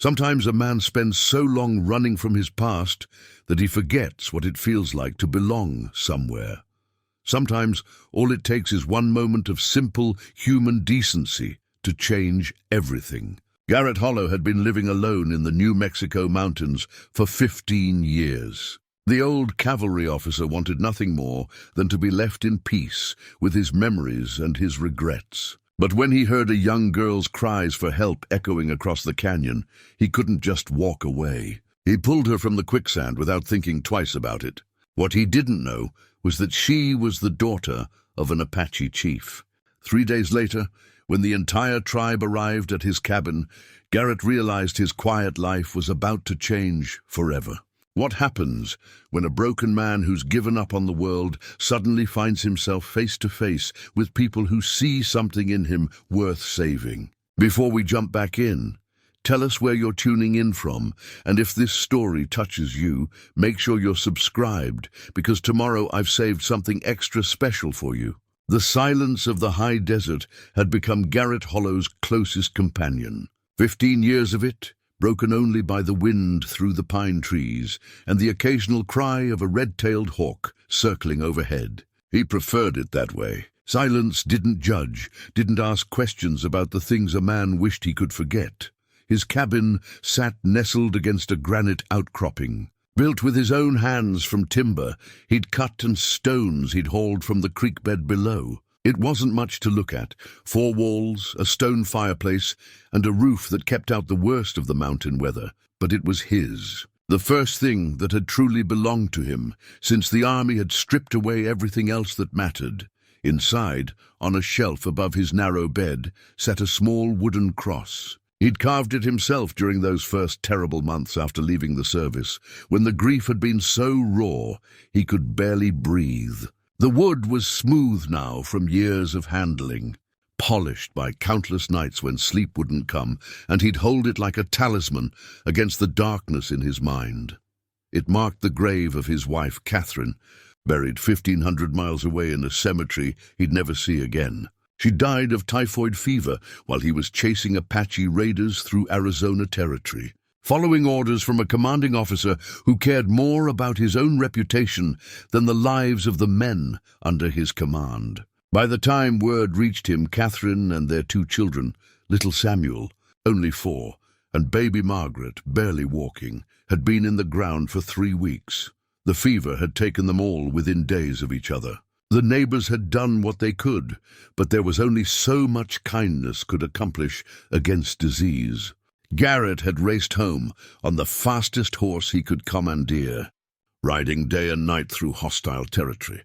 Sometimes a man spends so long running from his past that he forgets what it feels like to belong somewhere. Sometimes all it takes is one moment of simple human decency to change everything. Garrett Hollow had been living alone in the New Mexico mountains for 15 years. The old cavalry officer wanted nothing more than to be left in peace with his memories and his regrets. But when he heard a young girl's cries for help echoing across the canyon, he couldn't just walk away. He pulled her from the quicksand without thinking twice about it. What he didn't know was that she was the daughter of an Apache chief. 3 days later, when the entire tribe arrived at his cabin, Garrett realized his quiet life was about to change forever. What happens when a broken man who's given up on the world suddenly finds himself face to face with people who see something in him worth saving? Before we jump back in, tell us where you're tuning in from, and if this story touches you, make sure you're subscribed, because tomorrow I've saved something extra special for you. The silence of the high desert had become Garrett Hollow's closest companion. 15 years of it, broken only by the wind through the pine trees and the occasional cry of a red-tailed hawk circling overhead. He preferred it that way. Silence didn't judge, didn't ask questions about the things a man wished he could forget. His cabin sat nestled against a granite outcropping. Built with his own hands from timber he'd cut and stones he'd hauled from the creek bed below. It wasn't much to look at: 4 walls, a stone fireplace, and a roof that kept out the worst of the mountain weather. But it was his. The first thing that had truly belonged to him, since the army had stripped away everything else that mattered. Inside, on a shelf above his narrow bed, sat a small wooden cross. He'd carved it himself during those first terrible months after leaving the service, when the grief had been so raw he could barely breathe. The wood was smooth now from years of handling, polished by countless nights when sleep wouldn't come, and he'd hold it like a talisman against the darkness in his mind. It marked the grave of his wife, Catherine, buried 1,500 miles away in a cemetery he'd never see again. She died of typhoid fever while he was chasing Apache raiders through Arizona territory, following orders from a commanding officer who cared more about his own reputation than the lives of the men under his command. By the time word reached him, Catherine and their 2 children, little Samuel, only 4, and baby Margaret, barely walking, had been in the ground for 3 weeks. The fever had taken them all within days of each other. The neighbors had done what they could, but there was only so much kindness could accomplish against disease. Garrett had raced home on the fastest horse he could commandeer, riding day and night through hostile territory.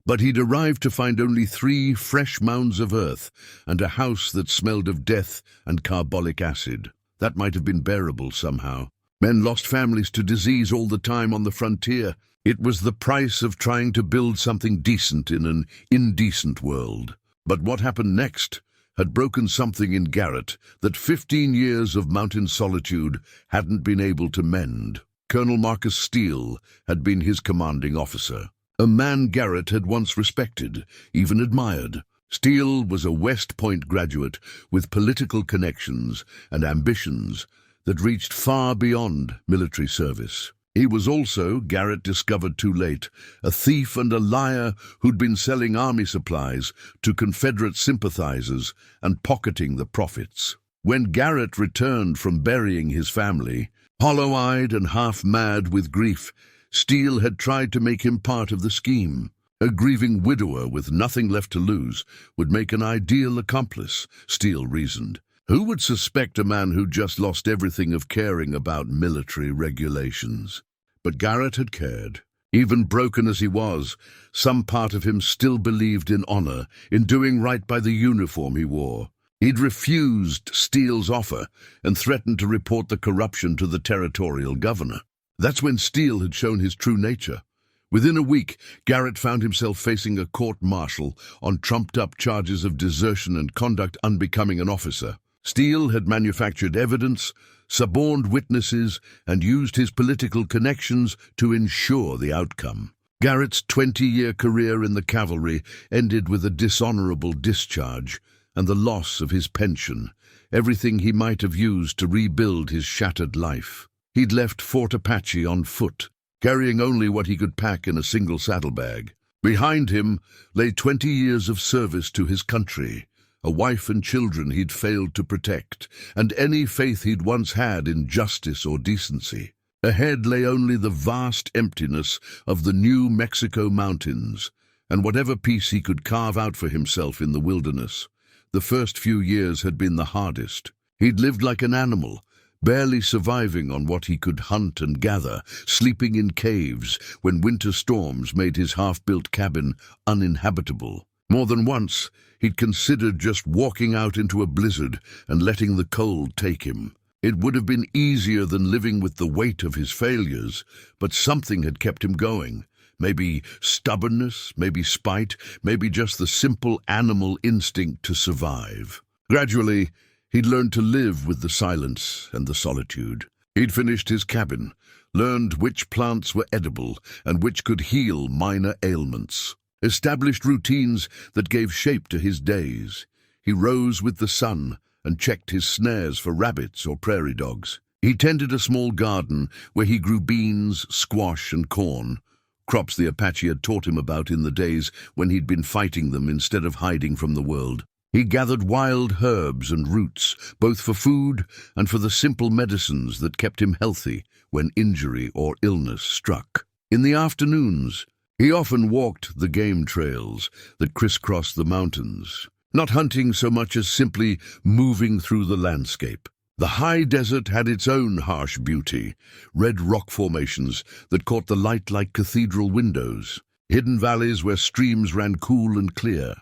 But he'd arrived to find only 3 fresh mounds of earth and a house that smelled of death and carbolic acid. That might have been bearable somehow. Men lost families to disease all the time on the frontier. It was the price of trying to build something decent in an indecent world. But what happened next had broken something in Garrett that 15 years of mountain solitude hadn't been able to mend. Colonel Marcus Steele had been his commanding officer, a man Garrett had once respected, even admired. Steele was a West Point graduate with political connections and ambitions that reached far beyond military service. He was also, Garrett discovered too late, a thief and a liar who'd been selling army supplies to Confederate sympathizers and pocketing the profits. When Garrett returned from burying his family, hollow-eyed and half-mad with grief, Steele had tried to make him part of the scheme. A grieving widower with nothing left to lose would make an ideal accomplice, Steele reasoned. Who would suspect a man who just lost everything of caring about military regulations? But Garrett had cared. Even broken as he was, some part of him still believed in honor, in doing right by the uniform he wore. He'd refused Steele's offer and threatened to report the corruption to the territorial governor. That's when Steele had shown his true nature. Within a week, Garrett found himself facing a court-martial on trumped-up charges of desertion and conduct unbecoming an officer. Steele had manufactured evidence, suborned witnesses, and used his political connections to ensure the outcome. Garrett's 20-year career in the cavalry ended with a dishonorable discharge and the loss of his pension, everything he might have used to rebuild his shattered life. He'd left Fort Apache on foot, carrying only what he could pack in a single saddlebag. Behind him lay 20 years of service to his country, a wife and children he'd failed to protect, and any faith he'd once had in justice or decency. Ahead lay only the vast emptiness of the New Mexico mountains, and whatever peace he could carve out for himself in the wilderness. The first few years had been the hardest. He'd lived like an animal, barely surviving on what he could hunt and gather, sleeping in caves when winter storms made his half-built cabin uninhabitable. More than once, he'd considered just walking out into a blizzard and letting the cold take him. It would have been easier than living with the weight of his failures, but something had kept him going. Maybe stubbornness, maybe spite, maybe just the simple animal instinct to survive. Gradually, he'd learned to live with the silence and the solitude. He'd finished his cabin, learned which plants were edible and which could heal minor ailments, established routines that gave shape to his days. He rose with the sun and checked his snares for rabbits or prairie dogs. He tended a small garden where he grew beans, squash, and corn, crops the Apache had taught him about in the days when he'd been fighting them instead of hiding from the world. He gathered wild herbs and roots, both for food and for the simple medicines that kept him healthy when injury or illness struck. In the afternoons, he often walked the game trails that crisscrossed the mountains, not hunting so much as simply moving through the landscape. The high desert had its own harsh beauty, red rock formations that caught the light like cathedral windows, hidden valleys where streams ran cool and clear,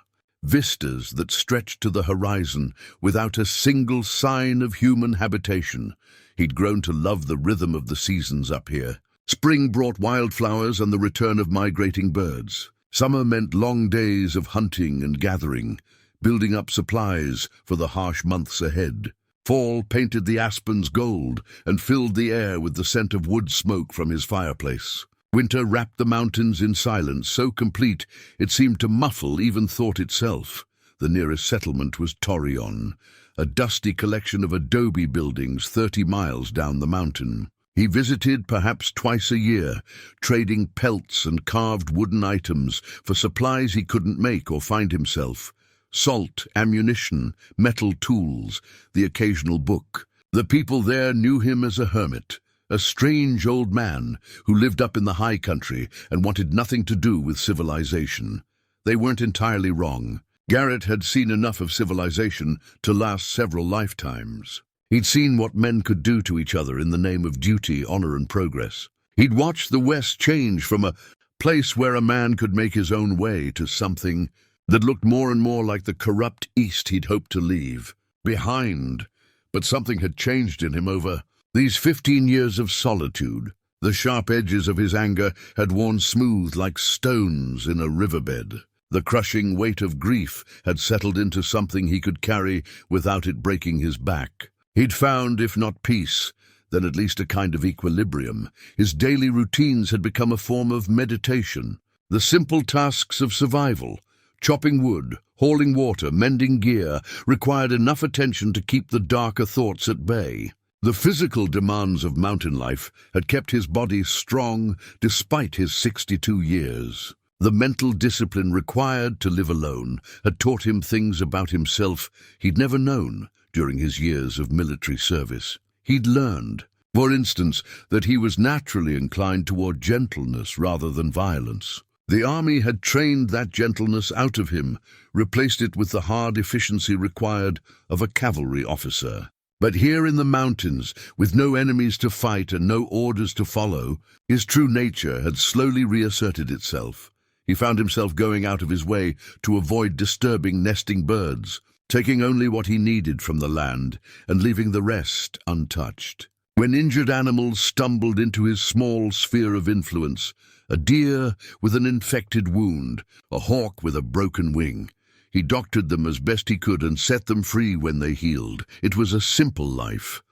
vistas that stretched to the horizon without a single sign of human habitation. He'd grown to love the rhythm of the seasons up here. Spring brought wildflowers and the return of migrating birds. Summer meant long days of hunting and gathering, building up supplies for the harsh months ahead. Fall painted the aspens gold and filled the air with the scent of wood smoke from his fireplace. Winter wrapped the mountains in silence so complete it seemed to muffle even thought itself. The nearest settlement was Torreon, a dusty collection of adobe buildings 30 miles down the mountain. He visited perhaps twice a year, trading pelts and carved wooden items for supplies he couldn't make or find himself. Salt, ammunition, metal tools, the occasional book. The people there knew him as a hermit, a strange old man who lived up in the high country and wanted nothing to do with civilization. They weren't entirely wrong. Garrett had seen enough of civilization to last several lifetimes. He'd seen what men could do to each other in the name of duty, honor, and progress. He'd watched the West change from a place where a man could make his own way to something that looked more and more like the corrupt East he'd hoped to leave behind. But something had changed in him over these 15 years of solitude. The sharp edges of his anger had worn smooth like stones in a riverbed. The crushing weight of grief had settled into something he could carry without it breaking his back. He'd found, if not peace, then at least a kind of equilibrium. His daily routines had become a form of meditation. The simple tasks of survival, chopping wood, hauling water, mending gear, required enough attention to keep the darker thoughts at bay. The physical demands of mountain life had kept his body strong despite his 62 years. The mental discipline required to live alone had taught him things about himself he'd never known during his years of military service. He'd learned, for instance, that he was naturally inclined toward gentleness rather than violence. The army had trained that gentleness out of him, replaced it with the hard efficiency required of a cavalry officer. But here in the mountains, with no enemies to fight and no orders to follow, his true nature had slowly reasserted itself. He found himself going out of his way to avoid disturbing nesting birds, taking only what he needed from the land and leaving the rest untouched. When injured animals stumbled into his small sphere of influence, a deer with an infected wound, a hawk with a broken wing, he doctored them as best he could and set them free when they healed. It was a simple life,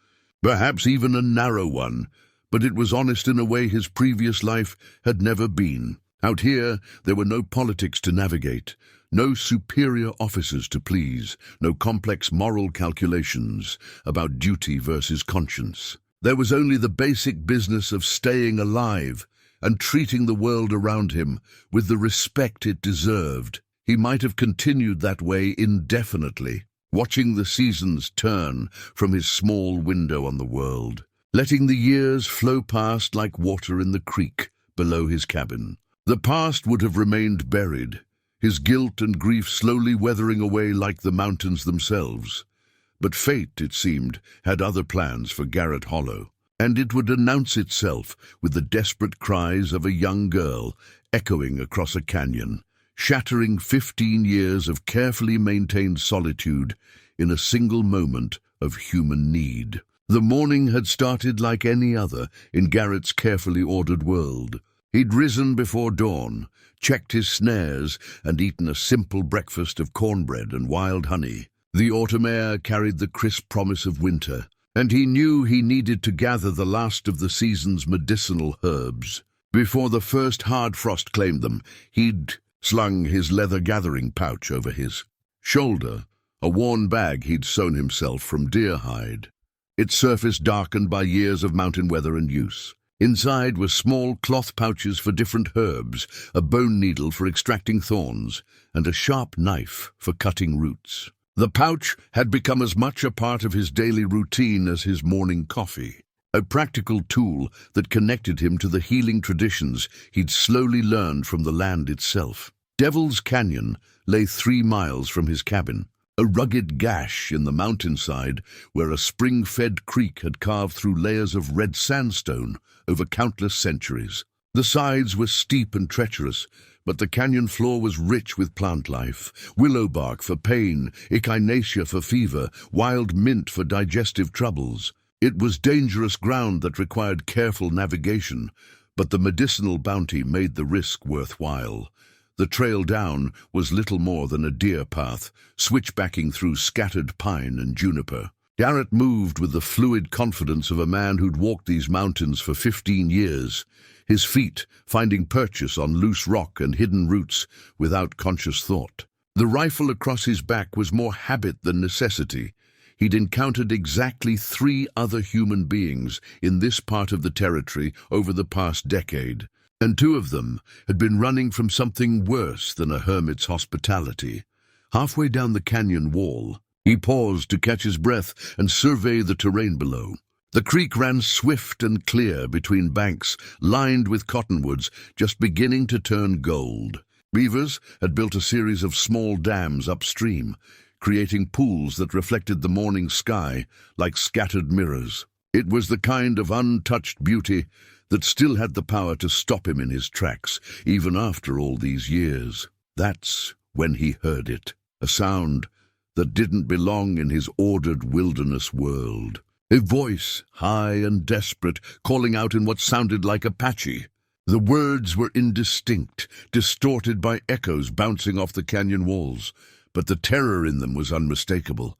perhaps even a narrow one, but it was honest in a way his previous life had never been. Out here, there were no politics to navigate, No superior officers to please, no complex moral calculations about duty versus conscience. There was only the basic business of staying alive and treating the world around him with the respect it deserved. He might have continued that way indefinitely, watching the seasons turn from his small window on the world, letting the years flow past like water in the creek below his cabin. The past would have remained buried, his guilt and grief slowly weathering away like the mountains themselves. But fate, it seemed, had other plans for Garrett Hollow, and it would announce itself with the desperate cries of a young girl echoing across a canyon, shattering 15 years of carefully maintained solitude in a single moment of human need. The morning had started like any other in Garrett's carefully ordered world. He'd risen before dawn, checked his snares, and eaten a simple breakfast of cornbread and wild honey. The autumn air carried the crisp promise of winter, and he knew he needed to gather the last of the season's medicinal herbs. Before the first hard frost claimed them, he'd slung his leather gathering pouch over his shoulder, a worn bag he'd sewn himself from deer hide, its surface darkened by years of mountain weather and use. Inside were small cloth pouches for different herbs, a bone needle for extracting thorns, and a sharp knife for cutting roots. The pouch had become as much a part of his daily routine as his morning coffee, a practical tool that connected him to the healing traditions he'd slowly learned from the land itself. Devil's Canyon lay 3 miles from his cabin, a rugged gash in the mountainside where a spring-fed creek had carved through layers of red sandstone over countless centuries. The sides were steep and treacherous, but the canyon floor was rich with plant life: willow bark for pain, echinacea for fever, wild mint for digestive troubles. It was dangerous ground that required careful navigation, but the medicinal bounty made the risk worthwhile. The trail down was little more than a deer path, switchbacking through scattered pine and juniper. Garrett moved with the fluid confidence of a man who'd walked these mountains for 15 years, his feet finding purchase on loose rock and hidden roots without conscious thought. The rifle across his back was more habit than necessity. He'd encountered exactly 3 other human beings in this part of the territory over the past decade, and 2 of them had been running from something worse than a hermit's hospitality. Halfway down the canyon wall, he paused to catch his breath and survey the terrain below. The creek ran swift and clear between banks lined with cottonwoods just beginning to turn gold. Beavers had built a series of small dams upstream, creating pools that reflected the morning sky like scattered mirrors. It was the kind of untouched beauty that still had the power to stop him in his tracks, even after all these years. That's when he heard it, a sound that didn't belong in his ordered wilderness world. A voice, high and desperate, calling out in what sounded like Apache. The words were indistinct, distorted by echoes bouncing off the canyon walls, but the terror in them was unmistakable.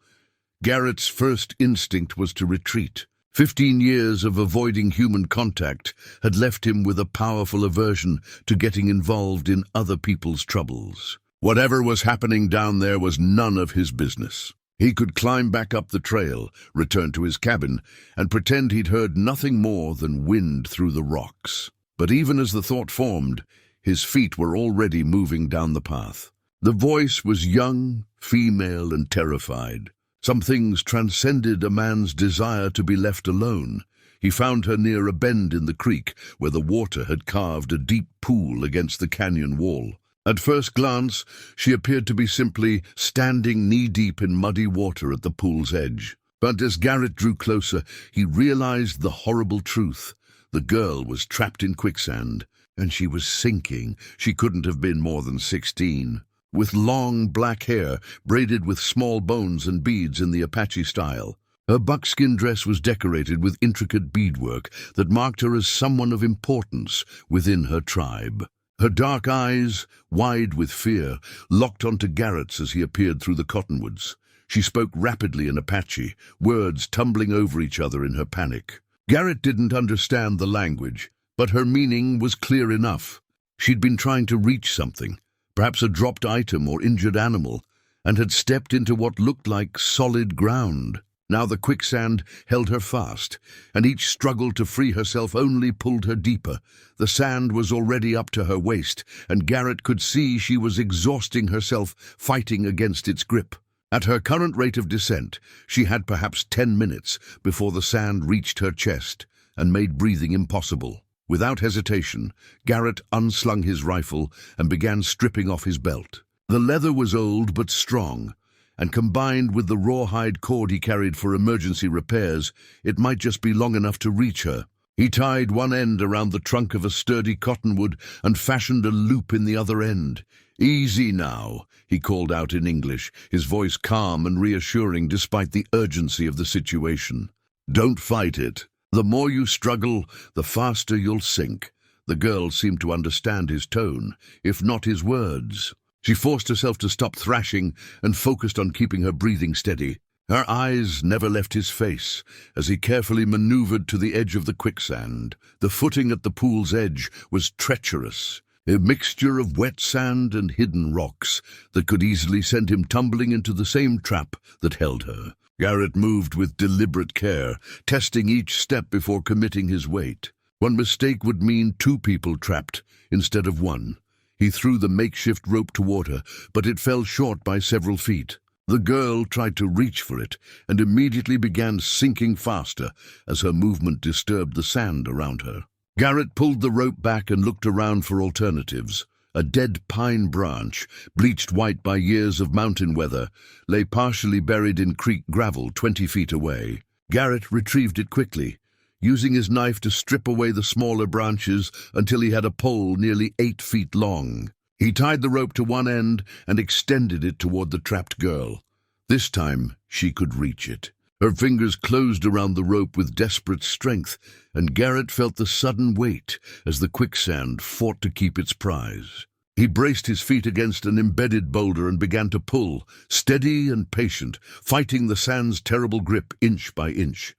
Garrett's first instinct was to retreat. 15 years of avoiding human contact had left him with a powerful aversion to getting involved in other people's troubles. Whatever was happening down there was none of his business. He could climb back up the trail, return to his cabin, and pretend he'd heard nothing more than wind through the rocks. But even as the thought formed, his feet were already moving down the path. The voice was young, female, and terrified. Some things transcended a man's desire to be left alone. He found her near a bend in the creek, where the water had carved a deep pool against the canyon wall. At first glance, she appeared to be simply standing knee-deep in muddy water at the pool's edge. But as Garrett drew closer, he realized the horrible truth. The girl was trapped in quicksand, and she was sinking. She couldn't have been more than 16. With long black hair, braided with small bones and beads in the Apache style. Her buckskin dress was decorated with intricate beadwork that marked her as someone of importance within her tribe. Her dark eyes, wide with fear, locked onto Garrett's as he appeared through the cottonwoods. She spoke rapidly in Apache, words tumbling over each other in her panic. Garrett didn't understand the language, but her meaning was clear enough. She'd been trying to reach something, perhaps a dropped item or injured animal, and had stepped into what looked like solid ground. Now the quicksand held her fast, and each struggle to free herself only pulled her deeper. The sand was already up to her waist, and Garrett could see she was exhausting herself fighting against its grip. At her current rate of descent, she had perhaps 10 minutes before the sand reached her chest and made breathing impossible. Without hesitation, Garrett unslung his rifle and began stripping off his belt. The leather was old but strong, and combined with the rawhide cord he carried for emergency repairs, it might just be long enough to reach her. He tied one end around the trunk of a sturdy cottonwood and fashioned a loop in the other end. "Easy now," he called out in English, his voice calm and reassuring despite the urgency of the situation. "Don't fight it. The more you struggle, the faster you'll sink." The girl seemed to understand his tone, if not his words. She forced herself to stop thrashing and focused on keeping her breathing steady. Her eyes never left his face as he carefully maneuvered to the edge of the quicksand. The footing at the pool's edge was treacherous, a mixture of wet sand and hidden rocks that could easily send him tumbling into the same trap that held her. Garrett moved with deliberate care, testing each step before committing his weight. One mistake would mean 2 people trapped instead of 1. He threw the makeshift rope toward her, but it fell short by several feet. The girl tried to reach for it and immediately began sinking faster as her movement disturbed the sand around her. Garrett pulled the rope back and looked around for alternatives. A dead pine branch, bleached white by years of mountain weather, lay partially buried in creek gravel 20 feet away. Garrett retrieved it quickly, using his knife to strip away the smaller branches until he had a pole nearly 8 feet long. He tied the rope to one end and extended it toward the trapped girl. This time she could reach it. Her fingers closed around the rope with desperate strength, and Garrett felt the sudden weight as the quicksand fought to keep its prize. He braced his feet against an embedded boulder and began to pull, steady and patient, fighting the sand's terrible grip inch by inch.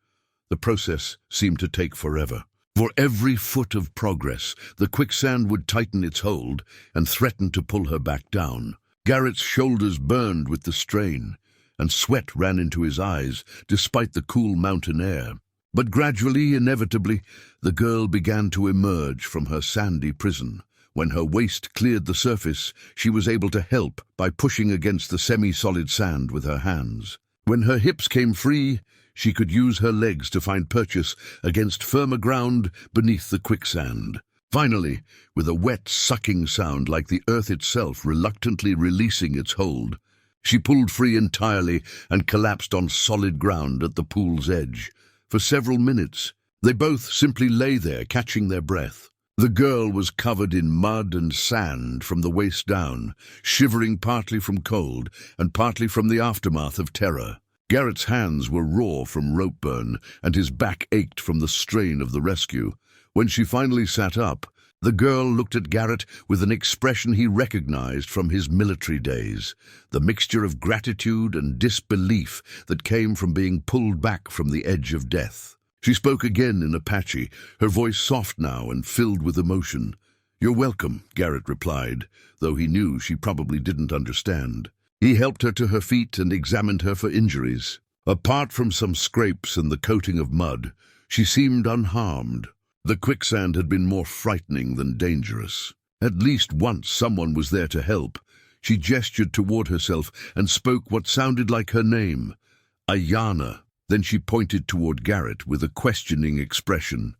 The process seemed to take forever. For every foot of progress, the quicksand would tighten its hold and threaten to pull her back down. Garrett's shoulders burned with the strain, and sweat ran into his eyes despite the cool mountain air. But gradually, inevitably, the girl began to emerge from her sandy prison. When her waist cleared the surface, she was able to help by pushing against the semi-solid sand with her hands. When her hips came free, she could use her legs to find purchase against firmer ground beneath the quicksand. Finally, with a wet, sucking sound like the earth itself reluctantly releasing its hold, she pulled free entirely and collapsed on solid ground at the pool's edge. For several minutes, they both simply lay there, catching their breath. The girl was covered in mud and sand from the waist down, shivering partly from cold and partly from the aftermath of terror. Garrett's hands were raw from rope burn, and his back ached from the strain of the rescue. When she finally sat up, the girl looked at Garrett with an expression he recognized from his military days, the mixture of gratitude and disbelief that came from being pulled back from the edge of death. She spoke again in Apache, her voice soft now and filled with emotion. "You're welcome," Garrett replied, though he knew she probably didn't understand. He helped her to her feet and examined her for injuries. Apart from some scrapes and the coating of mud, she seemed unharmed. The quicksand had been more frightening than dangerous. At least once someone was there to help. She gestured toward herself and spoke what sounded like her name, Ayana. Then she pointed toward Garrett with a questioning expression.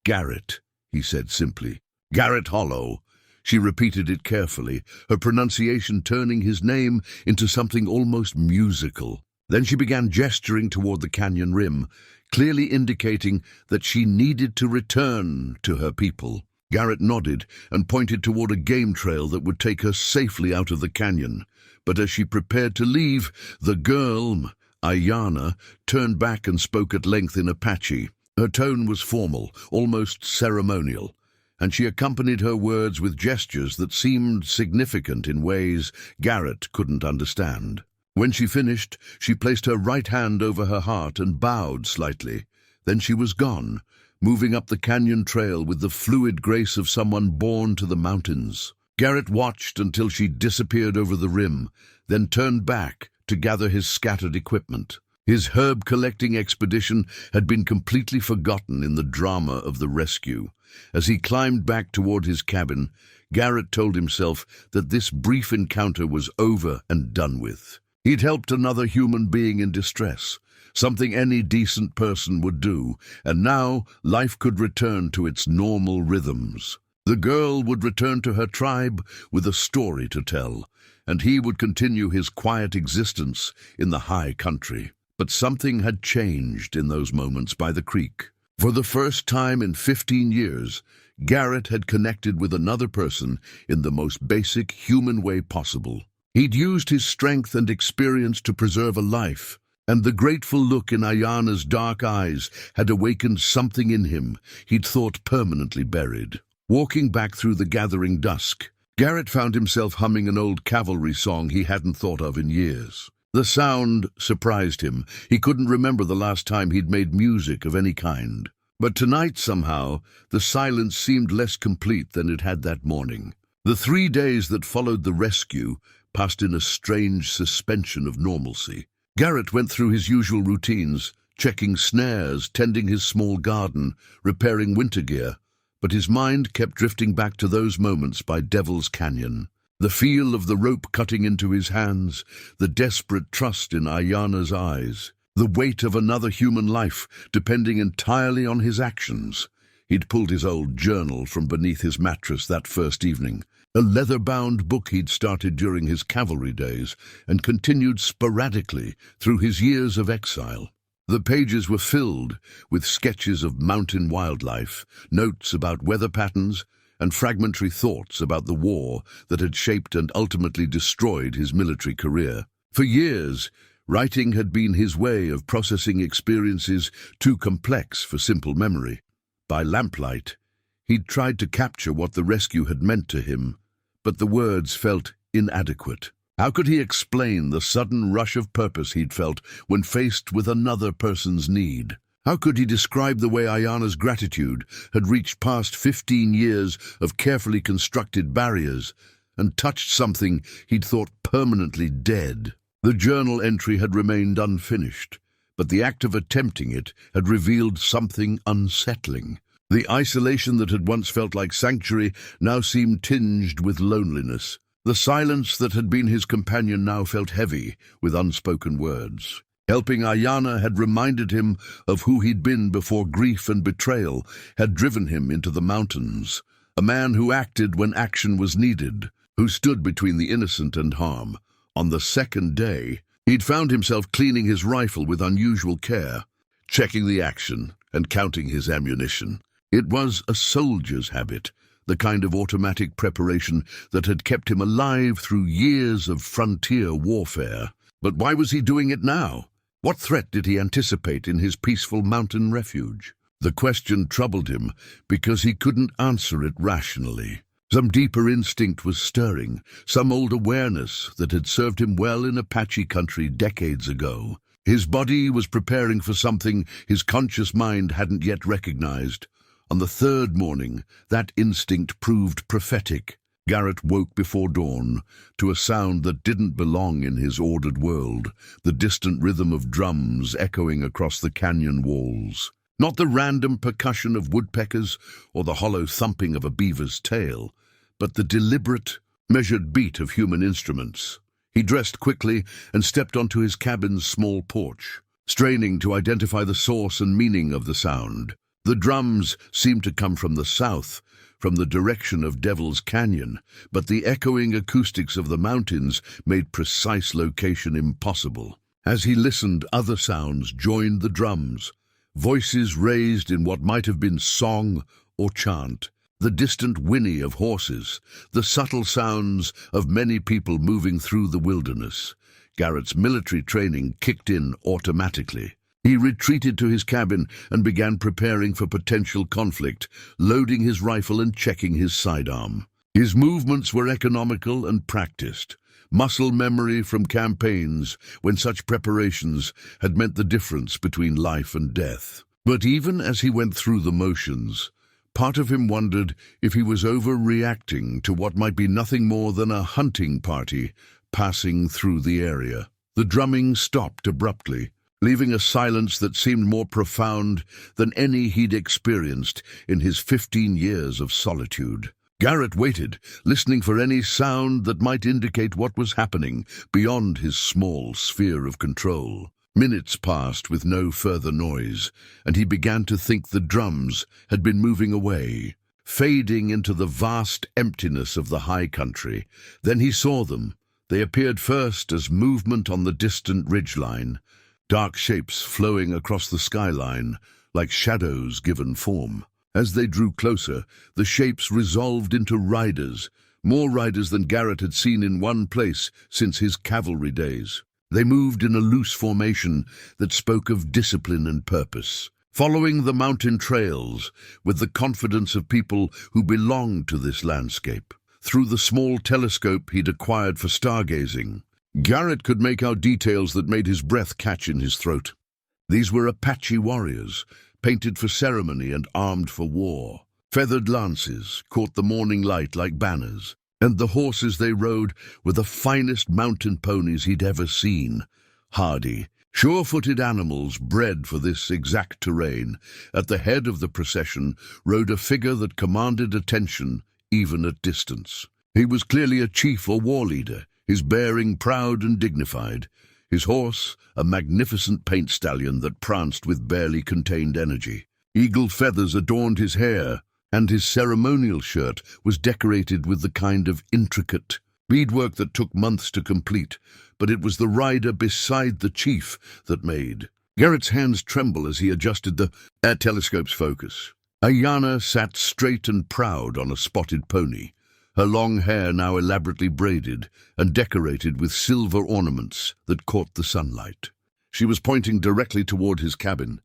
"Garrett," he said simply. "Garrett Hollow." She repeated it carefully, her pronunciation turning his name into something almost musical. Then she began gesturing toward the canyon rim, clearly indicating that she needed to return to her people. Garrett nodded and pointed toward a game trail that would take her safely out of the canyon. But as she prepared to leave, the girl, Ayana, turned back and spoke at length in Apache. Her tone was formal, almost ceremonial, and she accompanied her words with gestures that seemed significant in ways Garrett couldn't understand. When she finished, she placed her right hand over her heart and bowed slightly. Then she was gone, moving up the canyon trail with the fluid grace of someone born to the mountains. Garrett watched until she disappeared over the rim, then turned back to gather his scattered equipment. His herb-collecting expedition had been completely forgotten in the drama of the rescue. As he climbed back toward his cabin, Garrett told himself that this brief encounter was over and done with. He'd helped another human being in distress, something any decent person would do, and now life could return to its normal rhythms. The girl would return to her tribe with a story to tell, and he would continue his quiet existence in the high country. But something had changed in those moments by the creek. For the first time in 15 years, Garrett had connected with another person in the most basic human way possible. He'd used his strength and experience to preserve a life, and the grateful look in Ayana's dark eyes had awakened something in him he'd thought permanently buried. Walking back through the gathering dusk, Garrett found himself humming an old cavalry song he hadn't thought of in years. The sound surprised him. He couldn't remember the last time he'd made music of any kind. But tonight, somehow, the silence seemed less complete than it had that morning. The 3 days that followed the rescue passed in a strange suspension of normalcy. Garrett went through his usual routines, checking snares, tending his small garden, repairing winter gear, but his mind kept drifting back to those moments by Devil's Canyon. The feel of the rope cutting into his hands, the desperate trust in Ayana's eyes, the weight of another human life depending entirely on his actions. He'd pulled his old journal from beneath his mattress that first evening, a leather-bound book he'd started during his cavalry days and continued sporadically through his years of exile. The pages were filled with sketches of mountain wildlife, notes about weather patterns, and fragmentary thoughts about the war that had shaped and ultimately destroyed his military career. For years, writing had been his way of processing experiences too complex for simple memory. By lamplight, he'd tried to capture what the rescue had meant to him, but the words felt inadequate. How could he explain the sudden rush of purpose he'd felt when faced with another person's need? How could he describe the way Ayana's gratitude had reached past 15 years of carefully constructed barriers and touched something he'd thought permanently dead? The journal entry had remained unfinished, but the act of attempting it had revealed something unsettling. The isolation that had once felt like sanctuary now seemed tinged with loneliness. The silence that had been his companion now felt heavy with unspoken words. Helping Ayana had reminded him of who he'd been before grief and betrayal had driven him into the mountains. A man who acted when action was needed, who stood between the innocent and harm. On the second day, he'd found himself cleaning his rifle with unusual care, checking the action and counting his ammunition. It was a soldier's habit, the kind of automatic preparation that had kept him alive through years of frontier warfare. But why was he doing it now? What threat did he anticipate in his peaceful mountain refuge? The question troubled him because he couldn't answer it rationally. Some deeper instinct was stirring, some old awareness that had served him well in Apache country decades ago. His body was preparing for something his conscious mind hadn't yet recognized. On the third morning, that instinct proved prophetic. Garrett woke before dawn to a sound that didn't belong in his ordered world, the distant rhythm of drums echoing across the canyon walls. Not the random percussion of woodpeckers or the hollow thumping of a beaver's tail, but the deliberate, measured beat of human instruments. He dressed quickly and stepped onto his cabin's small porch, straining to identify the source and meaning of the sound. The drums seemed to come from the south, from the direction of Devil's Canyon, but the echoing acoustics of the mountains made precise location impossible. As he listened, other sounds joined the drums, voices raised in what might have been song or chant, the distant whinny of horses, the subtle sounds of many people moving through the wilderness. Garrett's military training kicked in automatically. He retreated to his cabin and began preparing for potential conflict, loading his rifle and checking his sidearm. His movements were economical and practiced, muscle memory from campaigns when such preparations had meant the difference between life and death. But even as he went through the motions, Part of him wondered if he was overreacting to what might be nothing more than a hunting party passing through the area. The drumming stopped abruptly, leaving a silence that seemed more profound than any he'd experienced in his 15 years of solitude. Garrett waited, listening for any sound that might indicate what was happening beyond his small sphere of control. Minutes passed with no further noise, and he began to think the drums had been moving away, fading into the vast emptiness of the high country. Then he saw them. They appeared first as movement on the distant ridgeline, dark shapes flowing across the skyline, like shadows given form. As they drew closer, the shapes resolved into riders, more riders than Garrett had seen in one place since his cavalry days. They moved in a loose formation that spoke of discipline and purpose, following the mountain trails with the confidence of people who belonged to this landscape. Through the small telescope he'd acquired for stargazing, Garrett could make out details that made his breath catch in his throat. These were Apache warriors, painted for ceremony and armed for war. Feathered lances caught the morning light like banners, and the horses they rode were the finest mountain ponies he'd ever seen. Hardy, sure-footed animals bred for this exact terrain. At the head of the procession rode a figure that commanded attention even at distance. He was clearly a chief or war leader, his bearing proud and dignified, his horse a magnificent paint stallion that pranced with barely contained energy. Eagle feathers adorned his hair, and his ceremonial shirt was decorated with the kind of intricate beadwork that took months to complete, but it was the rider beside the chief that made Garrett's hands tremble as he adjusted the telescope's focus. Ayana sat straight and proud on a spotted pony, her long hair now elaborately braided and decorated with silver ornaments that caught the sunlight. She was pointing directly toward his cabin,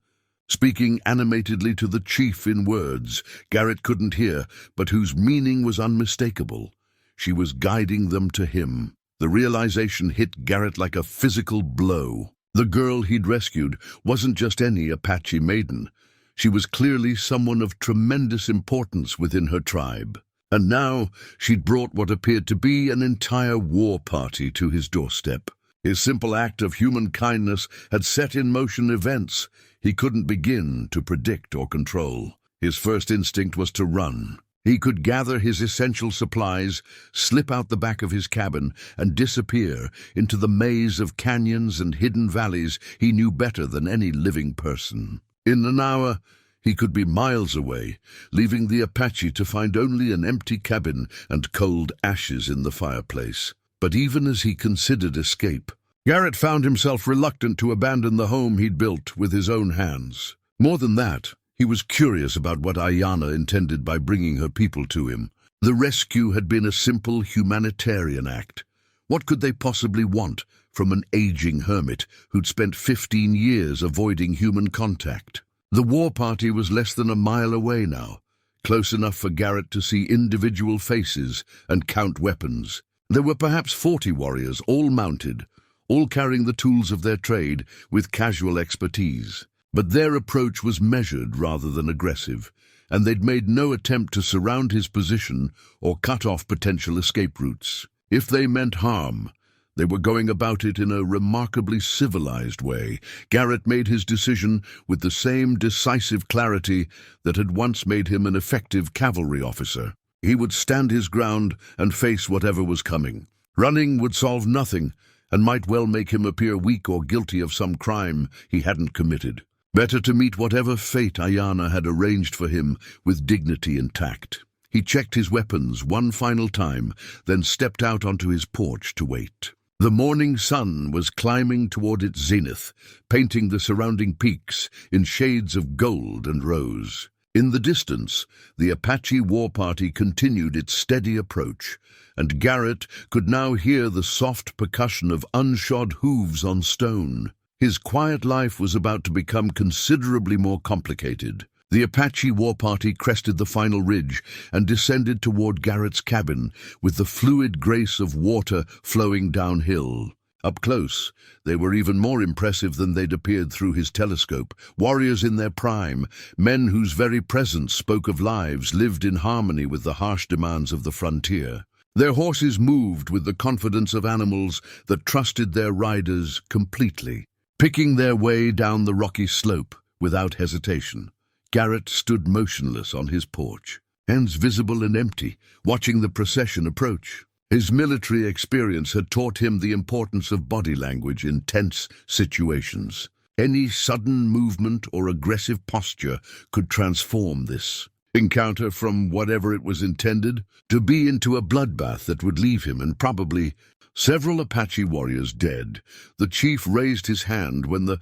speaking animatedly to the chief in words Garrett couldn't hear, but whose meaning was unmistakable. She was guiding them to him. The realization hit Garrett like a physical blow. The girl he'd rescued wasn't just any Apache maiden. She was clearly someone of tremendous importance within her tribe. And now she'd brought what appeared to be an entire war party to his doorstep. His simple act of human kindness had set in motion events he couldn't begin to predict or control. His first instinct was to run. He could gather his essential supplies, slip out the back of his cabin, and disappear into the maze of canyons and hidden valleys he knew better than any living person. In an hour, he could be miles away, leaving the Apache to find only an empty cabin and cold ashes in the fireplace. But even as he considered escape, Garrett found himself reluctant to abandon the home he'd built with his own hands. More than that, he was curious about what Ayana intended by bringing her people to him. The rescue had been a simple humanitarian act. What could they possibly want from an aging hermit who'd spent 15 years avoiding human contact? The war party was less than a mile away now, close enough for Garrett to see individual faces and count weapons. There were perhaps 40 warriors, all mounted, all carrying the tools of their trade with casual expertise. But their approach was measured rather than aggressive, and they'd made no attempt to surround his position or cut off potential escape routes. If they meant harm, they were going about it in a remarkably civilized way. Garrett made his decision with the same decisive clarity that had once made him an effective cavalry officer. He would stand his ground and face whatever was coming. Running would solve nothing, and might well make him appear weak or guilty of some crime he hadn't committed. Better to meet whatever fate Ayana had arranged for him with dignity and tact. He checked his weapons one final time, then stepped out onto his porch to wait. The morning sun was climbing toward its zenith, painting the surrounding peaks in shades of gold and rose. In the distance, the Apache war party continued its steady approach, and Garrett could now hear the soft percussion of unshod hooves on stone. His quiet life was about to become considerably more complicated. The Apache war party crested the final ridge and descended toward Garrett's cabin with the fluid grace of water flowing downhill. Up close, they were even more impressive than they'd appeared through his telescope. Warriors in their prime, men whose very presence spoke of lives lived in harmony with the harsh demands of the frontier. Their horses moved with the confidence of animals that trusted their riders completely, picking their way down the rocky slope without hesitation. Garrett stood motionless on his porch, hands visible and empty, watching the procession approach. His military experience had taught him the importance of body language in tense situations. Any sudden movement or aggressive posture could transform this encounter from whatever it was intended to be into a bloodbath that would leave him and probably several Apache warriors dead. The chief raised his hand when the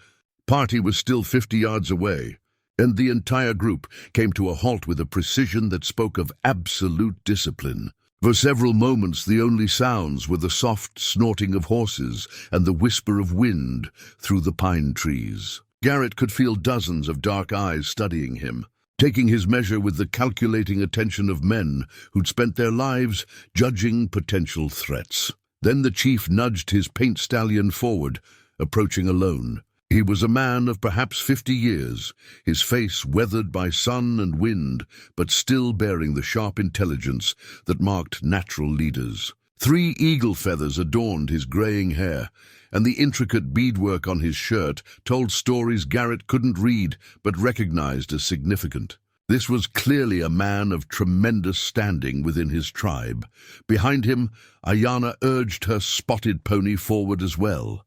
party was still 50 yards away, and the entire group came to a halt with a precision that spoke of absolute discipline. For several moments the only sounds were the soft snorting of horses and the whisper of wind through the pine trees. Garrett could feel dozens of dark eyes studying him, taking his measure with the calculating attention of men who'd spent their lives judging potential threats. Then the chief nudged his paint stallion forward, approaching alone. He was a man of perhaps 50 years, his face weathered by sun and wind, but still bearing the sharp intelligence that marked natural leaders. 3 eagle feathers adorned his graying hair, and the intricate beadwork on his shirt told stories Garrett couldn't read but recognized as significant. This was clearly a man of tremendous standing within his tribe. Behind him, Ayana urged her spotted pony forward as well,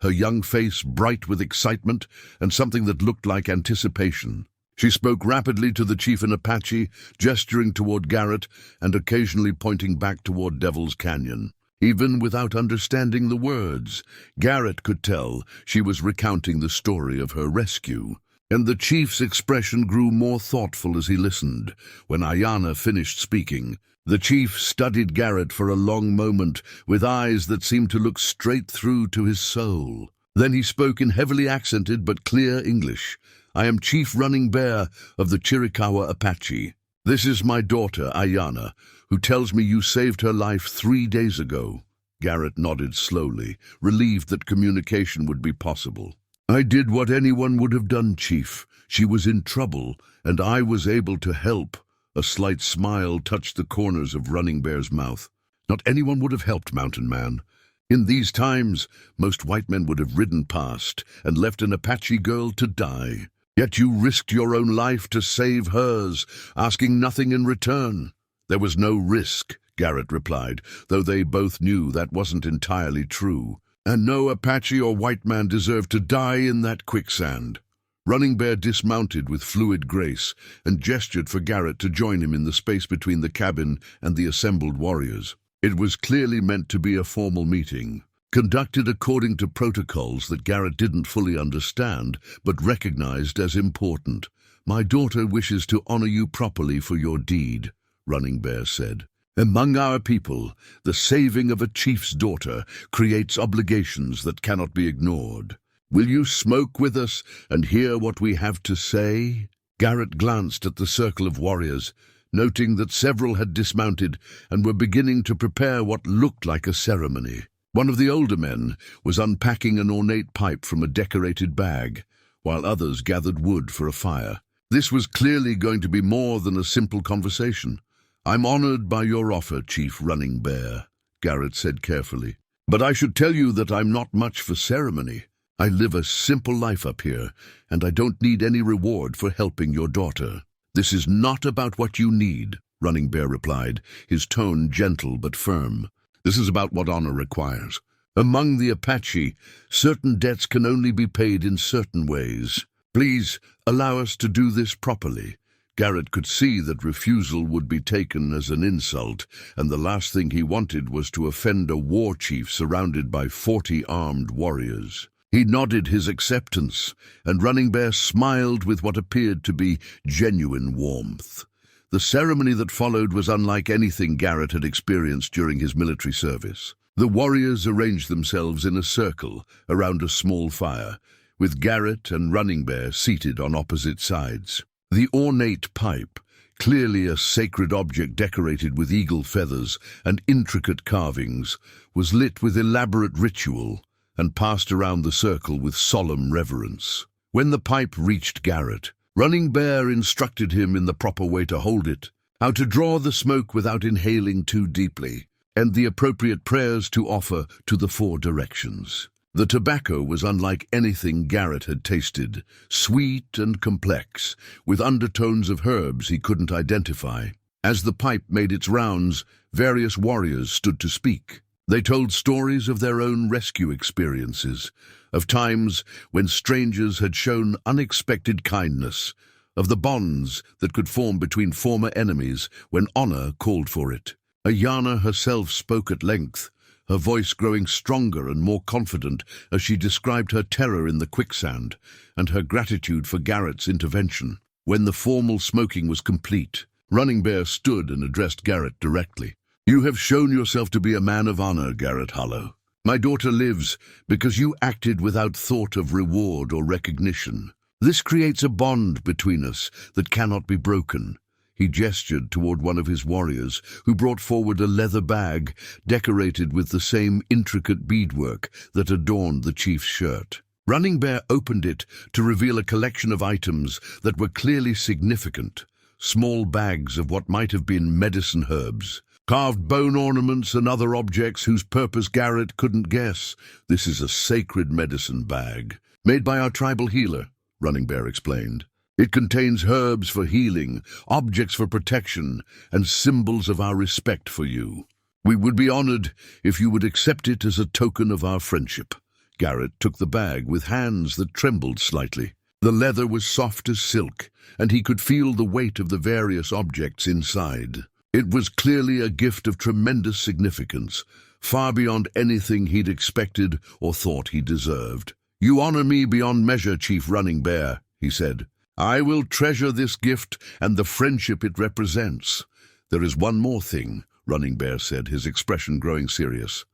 her young face bright with excitement and something that looked like anticipation. She spoke rapidly to the chief in Apache, gesturing toward Garrett and occasionally pointing back toward Devil's Canyon. Even without understanding the words, Garrett could tell she was recounting the story of her rescue, and the chief's expression grew more thoughtful as he listened. When Ayana finished speaking, the chief studied Garrett for a long moment with eyes that seemed to look straight through to his soul. Then he spoke in heavily accented but clear English. "I am Chief Running Bear of the Chiricahua Apache. This is my daughter, Ayana, who tells me you saved her life 3 days ago." Garrett nodded slowly, relieved that communication would be possible. "I did what anyone would have done, Chief. She was in trouble, and I was able to help." A slight smile touched the corners of Running Bear's mouth. "Not anyone would have helped, Mountain Man. In these times, most white men would have ridden past and left an Apache girl to die. Yet you risked your own life to save hers, asking nothing in return." "There was no risk," Garrett replied, though they both knew that wasn't entirely true. "And no Apache or white man deserved to die in that quicksand." Running Bear dismounted with fluid grace and gestured for Garrett to join him in the space between the cabin and the assembled warriors. It was clearly meant to be a formal meeting, conducted according to protocols that Garrett didn't fully understand, but recognized as important. "My daughter wishes to honor you properly for your deed," Running Bear said. "Among our people, the saving of a chief's daughter creates obligations that cannot be ignored. Will you smoke with us and hear what we have to say?" Garrett glanced at the circle of warriors, noting that several had dismounted and were beginning to prepare what looked like a ceremony. One of the older men was unpacking an ornate pipe from a decorated bag, while others gathered wood for a fire. This was clearly going to be more than a simple conversation. "I'm honored by your offer, Chief Running Bear," Garrett said carefully. "But I should tell you that I'm not much for ceremony. I live a simple life up here, and I don't need any reward for helping your daughter." "This is not about what you need," Running Bear replied, his tone gentle but firm. "This is about what honor requires. Among the Apache, certain debts can only be paid in certain ways. Please allow us to do this properly." Garrett could see that refusal would be taken as an insult, and the last thing he wanted was to offend a war chief surrounded by 40 armed warriors. He nodded his acceptance, and Running Bear smiled with what appeared to be genuine warmth. The ceremony that followed was unlike anything Garrett had experienced during his military service. The warriors arranged themselves in a circle around a small fire, with Garrett and Running Bear seated on opposite sides. The ornate pipe, clearly a sacred object decorated with eagle feathers and intricate carvings, was lit with elaborate ritual. and passed around the circle with solemn reverence. When the pipe reached Garrett, Running Bear instructed him in the proper way to hold it, how to draw the smoke without inhaling too deeply, and the appropriate prayers to offer to the 4 directions. The tobacco was unlike anything Garrett had tasted, sweet and complex, with undertones of herbs he couldn't identify. As the pipe made its rounds, various warriors stood to speak. They told stories of their own rescue experiences, of times when strangers had shown unexpected kindness, of the bonds that could form between former enemies when honor called for it. Ayana herself spoke at length, her voice growing stronger and more confident as she described her terror in the quicksand and her gratitude for Garrett's intervention. When the formal smoking was complete, Running Bear stood and addressed Garrett directly. "You have shown yourself to be a man of honor, Garrett Hollow. My daughter lives because you acted without thought of reward or recognition. This creates a bond between us that cannot be broken." He gestured toward one of his warriors, who brought forward a leather bag decorated with the same intricate beadwork that adorned the chief's shirt. Running Bear opened it to reveal a collection of items that were clearly significant, small bags of what might have been medicine herbs, carved bone ornaments and other objects whose purpose Garrett couldn't guess. "This is a sacred medicine bag, made by our tribal healer," Running Bear explained. "It contains herbs for healing, objects for protection, and symbols of our respect for you. We would be honored if you would accept it as a token of our friendship." Garrett took the bag with hands that trembled slightly. The leather was soft as silk, and he could feel the weight of the various objects inside. It was clearly a gift of tremendous significance, far beyond anything he'd expected or thought he deserved. "You honor me beyond measure, Chief Running Bear," he said. "I will treasure this gift and the friendship it represents." "There is one more thing," Running Bear said, his expression growing serious.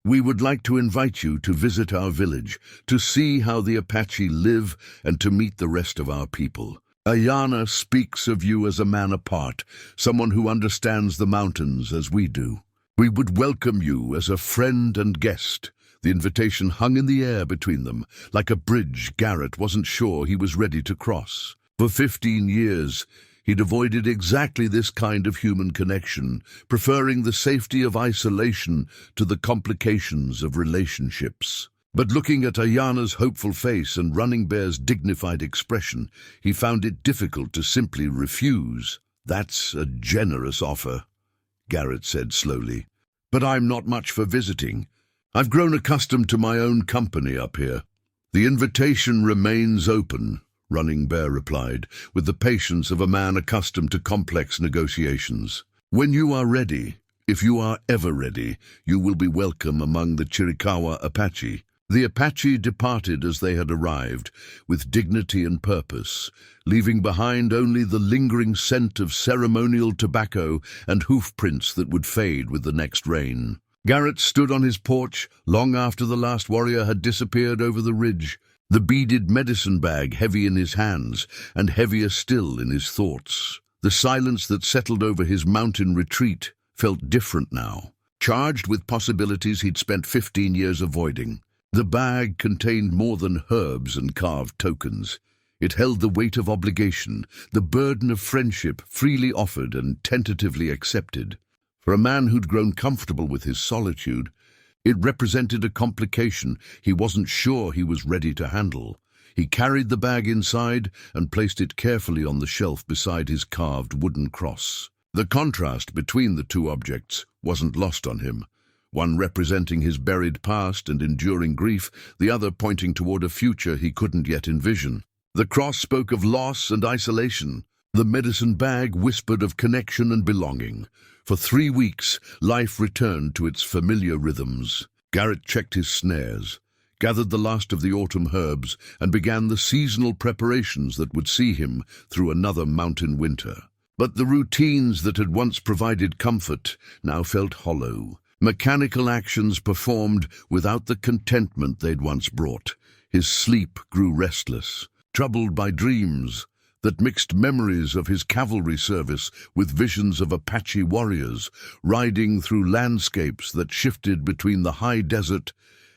"We would like to invite you to visit our village, to see how the Apache live and to meet the rest of our people. Ayana speaks of you as a man apart, someone who understands the mountains as we do. We would welcome you as a friend and guest." The invitation hung in the air between them, like a bridge Garrett wasn't sure he was ready to cross. For 15 years, he'd avoided exactly this kind of human connection, preferring the safety of isolation to the complications of relationships. But looking at Ayana's hopeful face and Running Bear's dignified expression, he found it difficult to simply refuse. "That's a generous offer," Garrett said slowly. "But I'm not much for visiting. I've grown accustomed to my own company up here." "The invitation remains open," Running Bear replied, with the patience of a man accustomed to complex negotiations. "When you are ready, if you are ever ready, you will be welcome among the Chiricahua Apache." The Apache departed as they had arrived, with dignity and purpose, leaving behind only the lingering scent of ceremonial tobacco and hoofprints that would fade with the next rain. Garrett stood on his porch long after the last warrior had disappeared over the ridge, the beaded medicine bag heavy in his hands and heavier still in his thoughts. The silence that settled over his mountain retreat felt different now, charged with possibilities he'd spent 15 years avoiding. The bag contained more than herbs and carved tokens. It held the weight of obligation, the burden of friendship freely offered and tentatively accepted. For a man who'd grown comfortable with his solitude, it represented a complication he wasn't sure he was ready to handle. He carried the bag inside and placed it carefully on the shelf beside his carved wooden cross. The contrast between the two objects wasn't lost on him, one representing his buried past and enduring grief, the other pointing toward a future he couldn't yet envision. The cross spoke of loss and isolation. The medicine bag whispered of connection and belonging. For 3 weeks, life returned to its familiar rhythms. Garrett checked his snares, gathered the last of the autumn herbs, and began the seasonal preparations that would see him through another mountain winter. But the routines that had once provided comfort now felt hollow. Mechanical actions performed without the contentment they'd once brought. His sleep grew restless, troubled by dreams that mixed memories of his cavalry service with visions of Apache warriors riding through landscapes that shifted between the high desert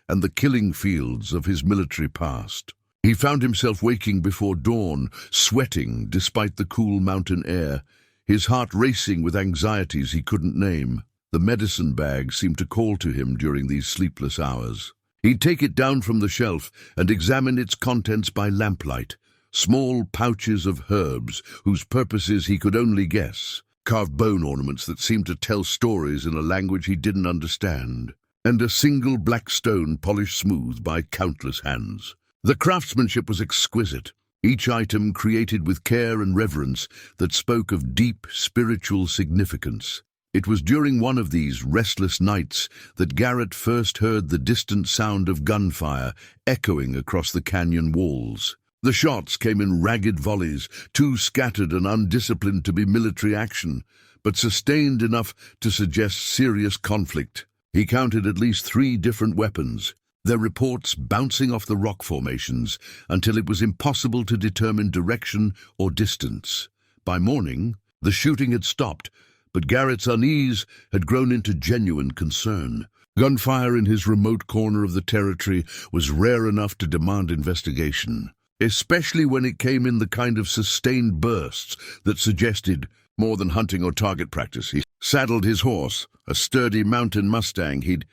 and the killing fields of his military past. He found himself waking before dawn, sweating despite the cool mountain air, his heart racing with anxieties he couldn't name. The medicine bag seemed to call to him during these sleepless hours. He'd take it down from the shelf and examine its contents by lamplight, small pouches of herbs whose purposes he could only guess, carved bone ornaments that seemed to tell stories in a language he didn't understand, and a single black stone polished smooth by countless hands. The craftsmanship was exquisite, each item created with care and reverence that spoke of deep spiritual significance. It was during one of these restless nights that Garrett first heard the distant sound of gunfire echoing across the canyon walls. The shots came in ragged volleys, too scattered and undisciplined to be military action, but sustained enough to suggest serious conflict. He counted at least 3 different weapons, their reports bouncing off the rock formations until it was impossible to determine direction or distance. By morning, the shooting had stopped, but Garrett's unease had grown into genuine concern. Gunfire in his remote corner of the territory was rare enough to demand investigation, especially when it came in the kind of sustained bursts that suggested more than hunting or target practice. He saddled his horse, a sturdy mountain Mustang he'd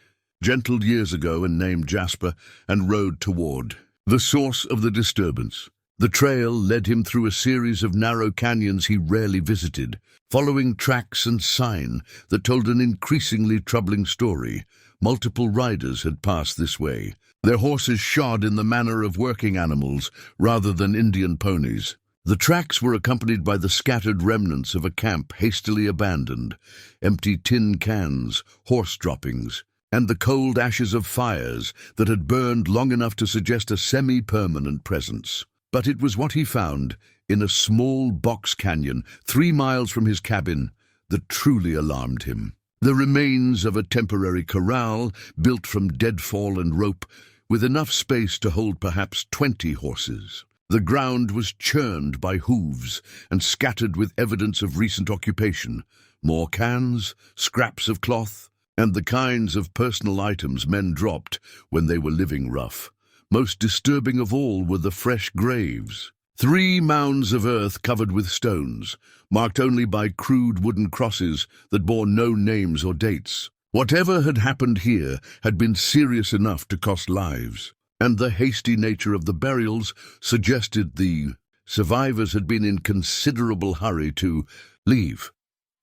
gentled years ago and named Jasper, and rode toward the source of the disturbance. The trail led him through a series of narrow canyons he rarely visited, following tracks and sign that told an increasingly troubling story. Multiple riders had passed this way, their horses shod in the manner of working animals rather than Indian ponies. The tracks were accompanied by the scattered remnants of a camp hastily abandoned, empty tin cans, horse droppings, and the cold ashes of fires that had burned long enough to suggest a semi-permanent presence. But it was what he found in a small box canyon 3 miles from his cabin that truly alarmed him. The remains of a temporary corral built from deadfall and rope, with enough space to hold perhaps 20 horses. The ground was churned by hooves and scattered with evidence of recent occupation, more cans, scraps of cloth, and the kinds of personal items men dropped when they were living rough. Most disturbing of all were the fresh graves. 3 mounds of earth covered with stones, marked only by crude wooden crosses that bore no names or dates. Whatever had happened here had been serious enough to cost lives, and the hasty nature of the burials suggested the survivors had been in considerable hurry to leave.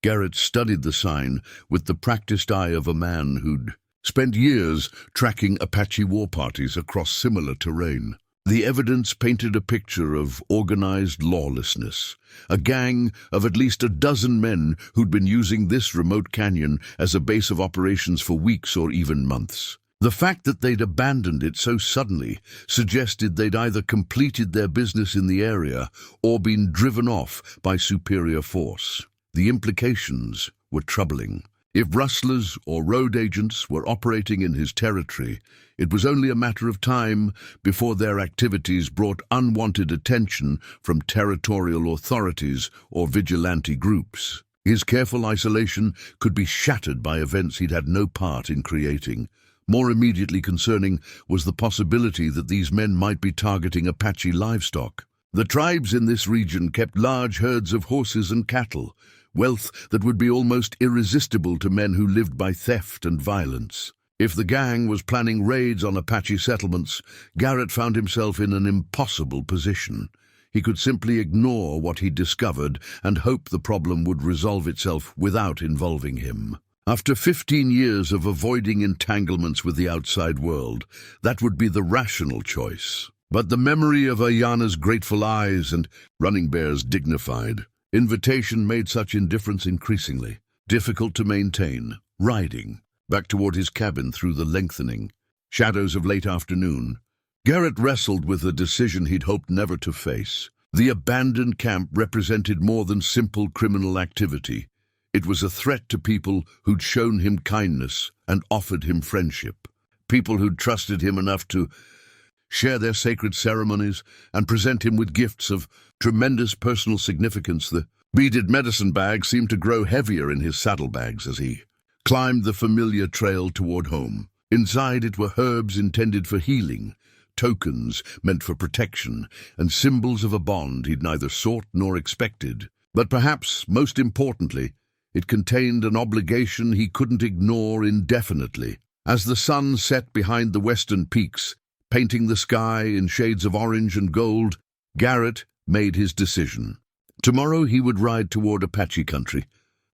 Garrett studied the sign with the practiced eye of a man who'd spent years tracking Apache war parties across similar terrain. The evidence painted a picture of organized lawlessness, a gang of at least a dozen men who'd been using this remote canyon as a base of operations for weeks or even months. The fact that they'd abandoned it so suddenly suggested they'd either completed their business in the area or been driven off by superior force. The implications were troubling. If rustlers or road agents were operating in his territory, it was only a matter of time before their activities brought unwanted attention from territorial authorities or vigilante groups. His careful isolation could be shattered by events he'd had no part in creating. More immediately concerning was the possibility that these men might be targeting Apache livestock. The tribes in this region kept large herds of horses and cattle, wealth that would be almost irresistible to men who lived by theft and violence. If the gang was planning raids on Apache settlements, Garrett found himself in an impossible position. He could simply ignore what he'd discovered and hope the problem would resolve itself without involving him. After 15 years of avoiding entanglements with the outside world, that would be the rational choice. But the memory of Ayana's grateful eyes and Running Bear's dignified invitation made such indifference increasingly difficult to maintain. Riding back toward his cabin through the lengthening shadows of late afternoon, Garrett wrestled with a decision he'd hoped never to face. The abandoned camp represented more than simple criminal activity. It was a threat to people who'd shown him kindness and offered him friendship, people who'd trusted him enough to share their sacred ceremonies and present him with gifts of tremendous personal significance. The beaded medicine bag seemed to grow heavier in his saddlebags as he climbed the familiar trail toward home. Inside it were herbs intended for healing, tokens meant for protection, and symbols of a bond he'd neither sought nor expected. But perhaps, most importantly, it contained an obligation he couldn't ignore indefinitely. As the sun set behind the western peaks, painting the sky in shades of orange and gold, Garrett made his decision. Tomorrow he would ride toward Apache country,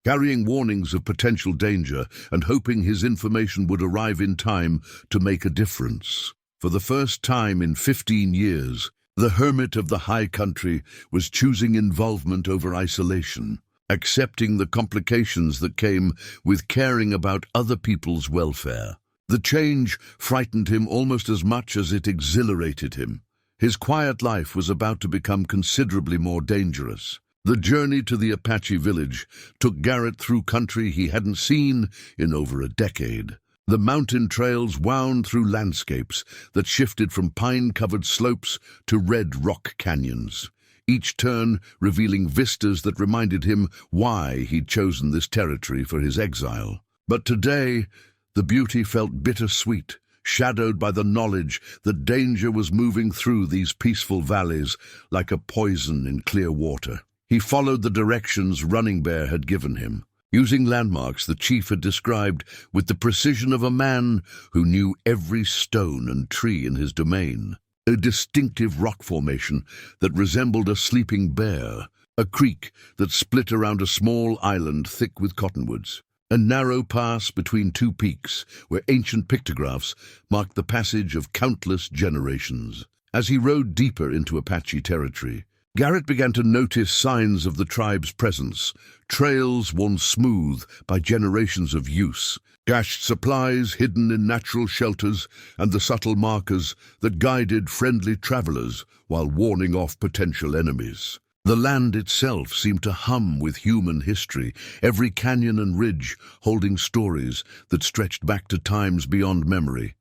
carrying warnings of potential danger and hoping his information would arrive in time to make a difference. For the first time in 15 years, the hermit of the high country was choosing involvement over isolation, accepting the complications that came with caring about other people's welfare. The change frightened him almost as much as it exhilarated him. His quiet life was about to become considerably more dangerous. The journey to the Apache village took Garrett through country he hadn't seen in over a decade. The mountain trails wound through landscapes that shifted from pine-covered slopes to red rock canyons, each turn revealing vistas that reminded him why he'd chosen this territory for his exile. But today, the beauty felt bittersweet, shadowed by the knowledge that danger was moving through these peaceful valleys like a poison in clear water. He followed the directions Running Bear had given him, using landmarks the chief had described with the precision of a man who knew every stone and tree in his domain. A distinctive rock formation that resembled a sleeping bear, a creek that split around a small island thick with cottonwoods, a narrow pass between two peaks where ancient pictographs marked the passage of countless generations. As he rode deeper into Apache territory, Garrett began to notice signs of the tribe's presence, trails worn smooth by generations of use, cached supplies hidden in natural shelters, and the subtle markers that guided friendly travelers while warning off potential enemies. The land itself seemed to hum with human history, every canyon and ridge holding stories that stretched back to times beyond memory.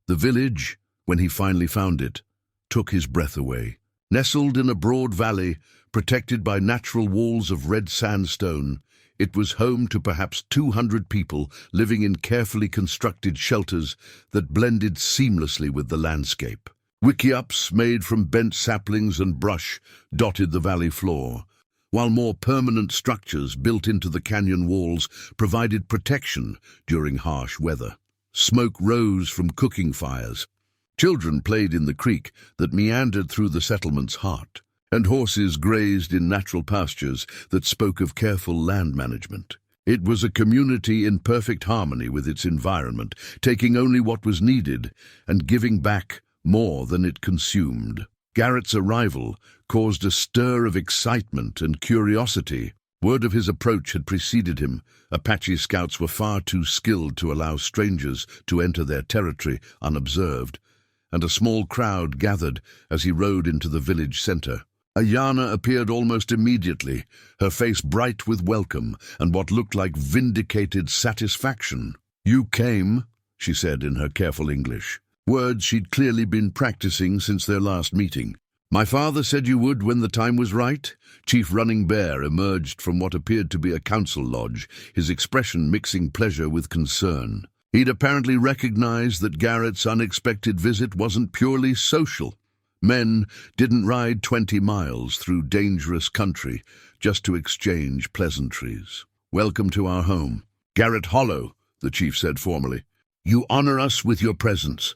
The village, when he finally found it, took his breath away. Nestled in a broad valley, protected by natural walls of red sandstone, it was home to perhaps 200 people living in carefully constructed shelters that blended seamlessly with the landscape. Wickiups made from bent saplings and brush dotted the valley floor, while more permanent structures built into the canyon walls provided protection during harsh weather. Smoke rose from cooking fires. Children played in the creek that meandered through the settlement's heart, and horses grazed in natural pastures that spoke of careful land management. It was a community in perfect harmony with its environment, taking only what was needed and giving back more than it consumed. Garrett's arrival caused a stir of excitement and curiosity. Word of his approach had preceded him. Apache scouts were far too skilled to allow strangers to enter their territory unobserved, and a small crowd gathered as he rode into the village center. Ayana appeared almost immediately, her face bright with welcome and what looked like vindicated satisfaction. "You came," she said in her careful English, words she'd clearly been practicing since their last meeting. "My father said you would when the time was right." Chief Running Bear emerged from what appeared to be a council lodge, his expression mixing pleasure with concern. He'd apparently recognized that Garrett's unexpected visit wasn't purely social. Men didn't ride 20 miles through dangerous country just to exchange pleasantries. "Welcome to our home." "Garrett Hollow," the chief said formally. "You honor us with your presence.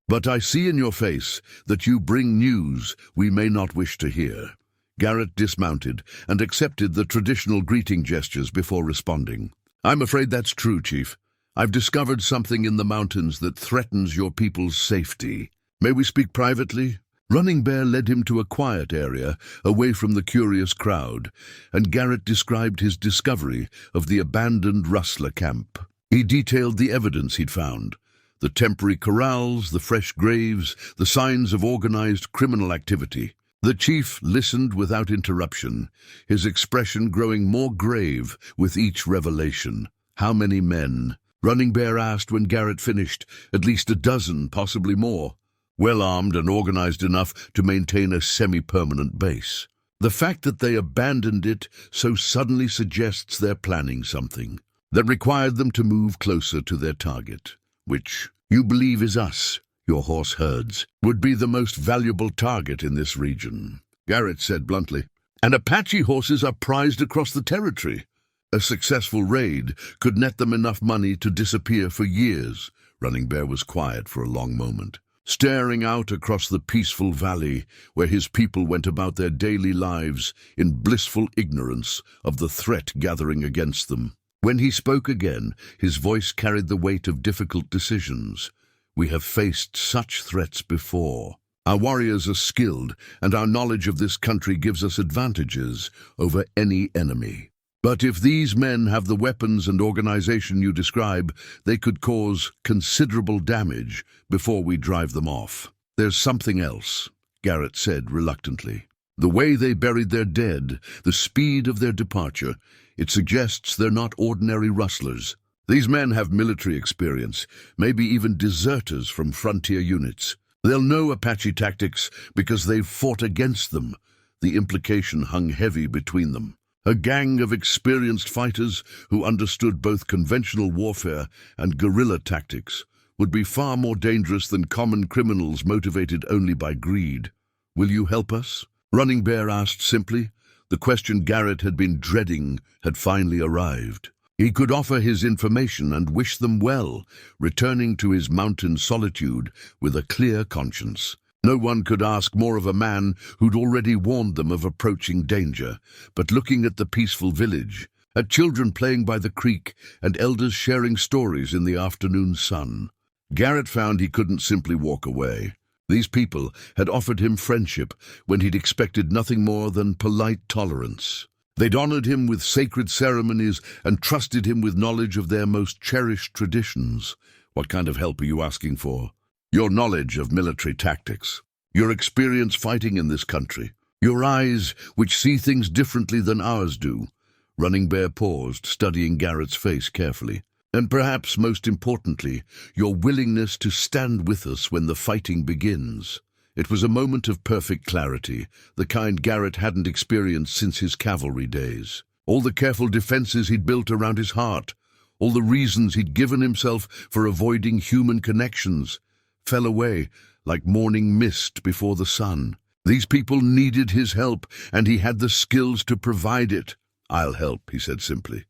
But I see in your face that you bring news we may not wish to hear." Garrett dismounted and accepted the traditional greeting gestures before responding. "I'm afraid that's true, Chief. I've discovered something in the mountains that threatens your people's safety. May we speak privately?" Running Bear led him to a quiet area, away from the curious crowd, and Garrett described his discovery of the abandoned rustler camp. He detailed the evidence he'd found: the temporary corrals, the fresh graves, the signs of organized criminal activity. The chief listened without interruption, his expression growing more grave with each revelation. "How many men?" Running Bear asked when Garrett finished. "At least a dozen, possibly more. Well-armed and organized enough to maintain a semi-permanent base. The fact that they abandoned it so suddenly suggests they're planning something that required them to move closer to their target, which you believe is us, your horse herds, would be the most valuable target in this region," Garrett said bluntly. "And Apache horses are prized across the territory. A successful raid could net them enough money to disappear for years." Running Bear was quiet for a long moment, staring out across the peaceful valley where his people went about their daily lives in blissful ignorance of the threat gathering against them. When he spoke again, his voice carried the weight of difficult decisions. "We have faced such threats before. Our warriors are skilled, and our knowledge of this country gives us advantages over any enemy. But if these men have the weapons and organization you describe, they could cause considerable damage before we drive them off." "There's something else," Garrett said reluctantly. "The way they buried their dead, the speed of their departure, it suggests they're not ordinary rustlers. These men have military experience, maybe even deserters from frontier units. They'll know Apache tactics because they've fought against them." The implication hung heavy between them. A gang of experienced fighters who understood both conventional warfare and guerrilla tactics would be far more dangerous than common criminals motivated only by greed. "Will you help us?" Running Bear asked simply. The question Garrett had been dreading had finally arrived. He could offer his information and wish them well, returning to his mountain solitude with a clear conscience. No one could ask more of a man who'd already warned them of approaching danger, but looking at the peaceful village, at children playing by the creek and elders sharing stories in the afternoon sun, Garrett found he couldn't simply walk away. These people had offered him friendship when he'd expected nothing more than polite tolerance. They'd honored him with sacred ceremonies and trusted him with knowledge of their most cherished traditions. "What kind of help are you asking for?" "Your knowledge of military tactics, your experience fighting in this country, your eyes which see things differently than ours do." Running Bear paused, studying Garrett's face carefully. "And perhaps most importantly, your willingness to stand with us when the fighting begins." It was a moment of perfect clarity, the kind Garrett hadn't experienced since his cavalry days. All the careful defenses he'd built around his heart, all the reasons he'd given himself for avoiding human connections, fell away like morning mist before the sun. These people needed his help, and he had the skills to provide it. "I'll help," he said simply.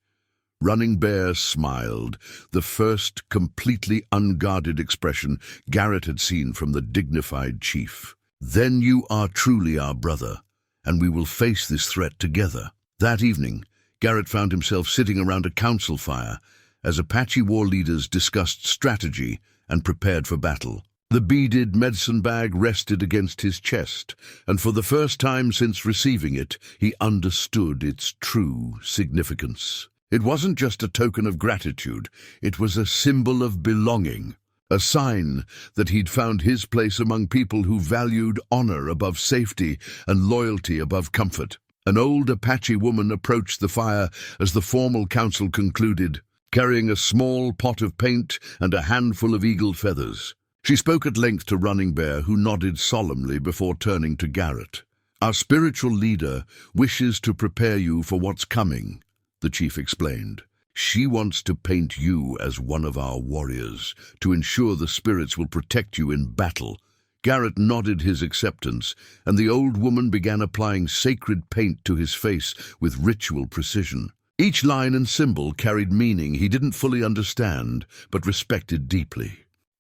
Running Bear smiled, the first completely unguarded expression Garrett had seen from the dignified chief. "Then you are truly our brother, and we will face this threat together." That evening, Garrett found himself sitting around a council fire as Apache war leaders discussed strategy and prepared for battle. The beaded medicine bag rested against his chest, and for the first time since receiving it, he understood its true significance. It wasn't just a token of gratitude, it was a symbol of belonging, a sign that he'd found his place among people who valued honor above safety and loyalty above comfort. An old Apache woman approached the fire as the formal council concluded, carrying a small pot of paint and a handful of eagle feathers. She spoke at length to Running Bear, who nodded solemnly before turning to Garrett. "Our spiritual leader wishes to prepare you for what's coming," the chief explained. "She wants to paint you as one of our warriors, to ensure the spirits will protect you in battle." Garrett nodded his acceptance, and the old woman began applying sacred paint to his face with ritual precision. Each line and symbol carried meaning he didn't fully understand, but respected deeply.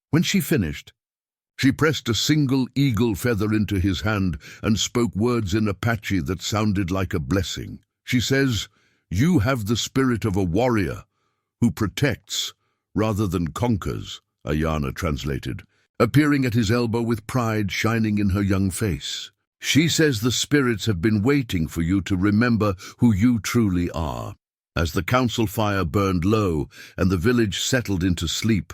When she finished, she pressed a single eagle feather into his hand and spoke words in Apache that sounded like a blessing. She says, "You have the spirit of a warrior who protects rather than conquers," Ayana translated, appearing at his elbow with pride shining in her young face. "She says the spirits have been waiting for you to remember who you truly are." As the council fire burned low and the village settled into sleep,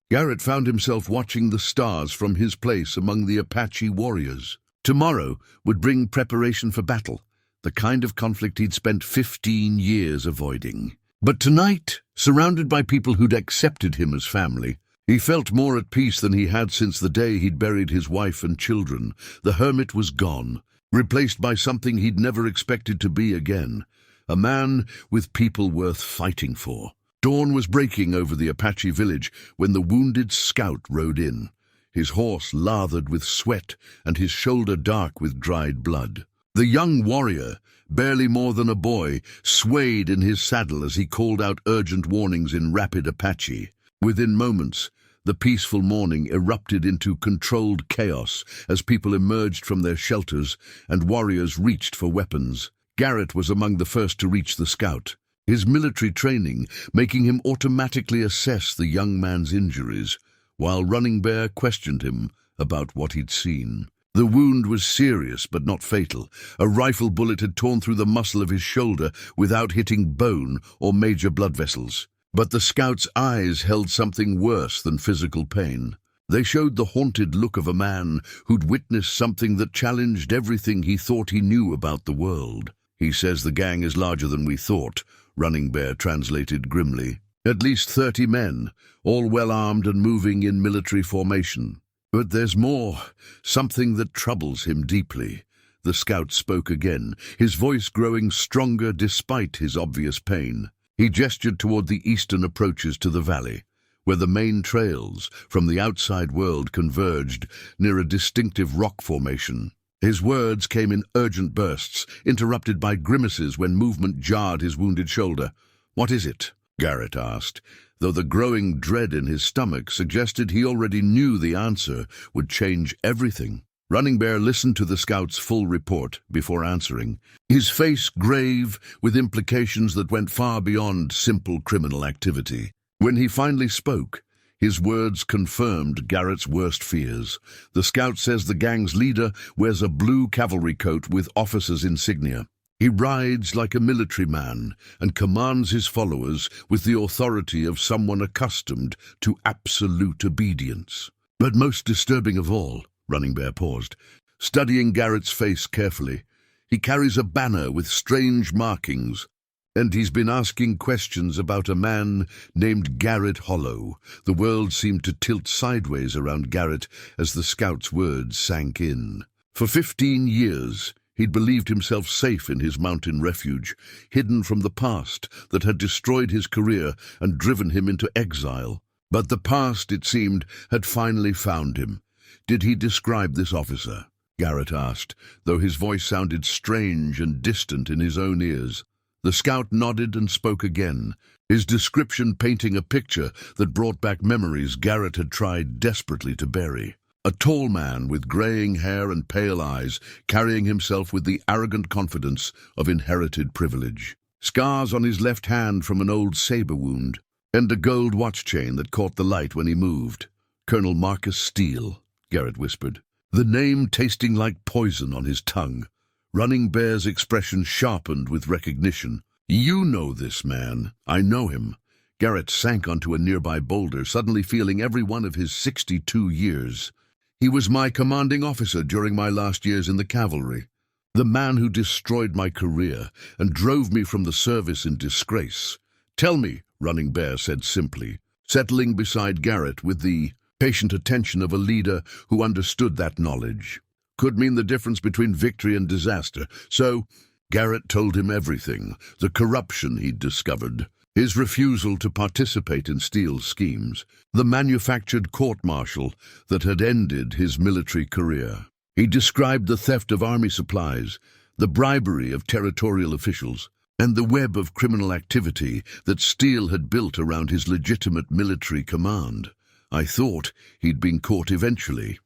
Garrett found himself watching the stars from his place among the Apache warriors. Tomorrow would bring preparation for battle, the kind of conflict he'd spent 15 years avoiding. But tonight, surrounded by people who'd accepted him as family, he felt more at peace than he had since the day he'd buried his wife and children. The hermit was gone, replaced by something he'd never expected to be again, a man with people worth fighting for. Dawn was breaking over the Apache village when the wounded scout rode in, his horse lathered with sweat and his shoulder dark with dried blood. The young warrior, barely more than a boy, swayed in his saddle as he called out urgent warnings in rapid Apache. Within moments, the peaceful morning erupted into controlled chaos as people emerged from their shelters and warriors reached for weapons. Garrett was among the first to reach the scout, his military training making him automatically assess the young man's injuries, while Running Bear questioned him about what he'd seen. The wound was serious but not fatal. A rifle bullet had torn through the muscle of his shoulder without hitting bone or major blood vessels. But the scout's eyes held something worse than physical pain. They showed the haunted look of a man who'd witnessed something that challenged everything he thought he knew about the world. "He says the gang is larger than we thought," Running Bear translated grimly. "At least 30 men, all well-armed and moving in military formation. But there's more, something that troubles him deeply." The scout spoke again, his voice growing stronger despite his obvious pain. He gestured toward the eastern approaches to the valley, where the main trails from the outside world converged near a distinctive rock formation. His words came in urgent bursts, interrupted by grimaces when movement jarred his wounded shoulder. "What is it?" Garrett asked, though the growing dread in his stomach suggested he already knew the answer would change everything. Running Bear listened to the scout's full report before answering, his face grave with implications that went far beyond simple criminal activity. When he finally spoke, his words confirmed Garrett's worst fears. The scout says the gang's leader wears a blue cavalry coat with officer's insignia. He rides like a military man and commands his followers with the authority of someone accustomed to absolute obedience. But most disturbing of all, Running Bear paused, studying Garrett's face carefully, he carries a banner with strange markings, and he's been asking questions about a man named Garrett Hollow. The world seemed to tilt sideways around Garrett as the scout's words sank in. For 15 years, he'd believed himself safe in his mountain refuge, hidden from the past that had destroyed his career and driven him into exile. But the past, it seemed, had finally found him. "Did he describe this officer?" Garrett asked, though his voice sounded strange and distant in his own ears. The scout nodded and spoke again, his description painting a picture that brought back memories Garrett had tried desperately to bury. A tall man with graying hair and pale eyes, carrying himself with the arrogant confidence of inherited privilege. Scars on his left hand from an old saber wound, and a gold watch chain that caught the light when he moved. "Colonel Marcus Steele," Garrett whispered, the name tasting like poison on his tongue. Running Bear's expression sharpened with recognition. "You know this man." "I know him." Garrett sank onto a nearby boulder, suddenly feeling every one of his 62 years. "He was my commanding officer during my last years in the cavalry. The man who destroyed my career and drove me from the service in disgrace." "Tell me," Running Bear said simply, settling beside Garrett with the patient attention of a leader who understood that knowledge. Could mean the difference between victory and disaster. So, Garrett told him everything, the corruption he'd discovered, his refusal to participate in Steele's schemes, the manufactured court-martial that had ended his military career. He described the theft of army supplies, the bribery of territorial officials, and the web of criminal activity that Steele had built around his legitimate military command. "I thought he'd been caught eventually,"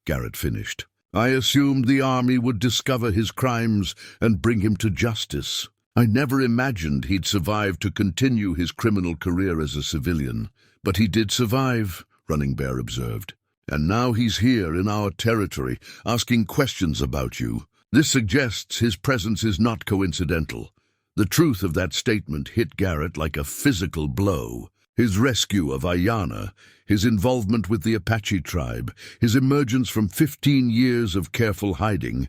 Garrett finished. "I assumed the army would discover his crimes and bring him to justice. I never imagined he'd survive to continue his criminal career as a civilian. But he did survive," Running Bear observed. "And now he's here in our territory, asking questions about you. This suggests his presence is not coincidental." The truth of that statement hit Garrett like a physical blow. His rescue of Ayana, his involvement with the Apache tribe, his emergence from 15 years of careful hiding,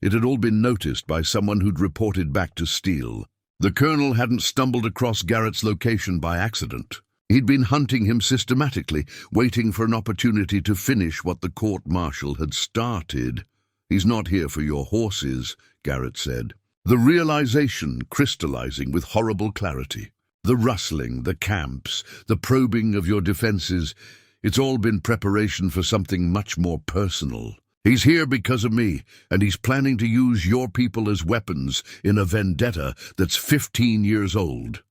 it had all been noticed by someone who'd reported back to Steele. The colonel hadn't stumbled across Garrett's location by accident. He'd been hunting him systematically, waiting for an opportunity to finish what the court-martial had started. "He's not here for your horses," Garrett said, the realization crystallizing with horrible clarity. The rustling, the camps, the probing of your defenses, it's all been preparation for something much more personal. He's here because of me, and he's planning to use your people as weapons in a vendetta that's 15 years old.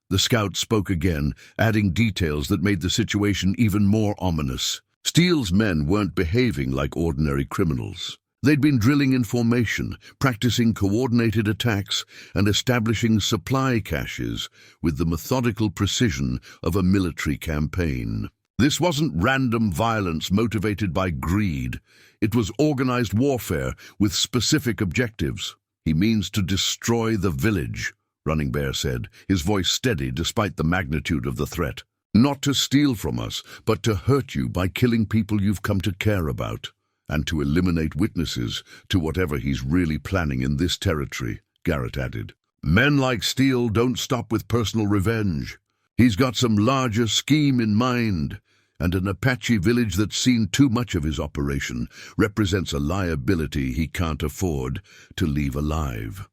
The scout spoke again, adding details that made the situation even more ominous. Steele's men weren't behaving like ordinary criminals. They'd been drilling in formation, practicing coordinated attacks, and establishing supply caches with the methodical precision of a military campaign. This wasn't random violence motivated by greed. It was organized warfare with specific objectives. "He means to destroy the village," Running Bear said, his voice steady despite the magnitude of the threat. "Not to steal from us, but to hurt you by killing people you've come to care about, and to eliminate witnesses to whatever he's really planning in this territory," Garrett added. "Men like Steele don't stop with personal revenge. He's got some larger scheme in mind, and an Apache village that's seen too much of his operation represents a liability he can't afford to leave alive."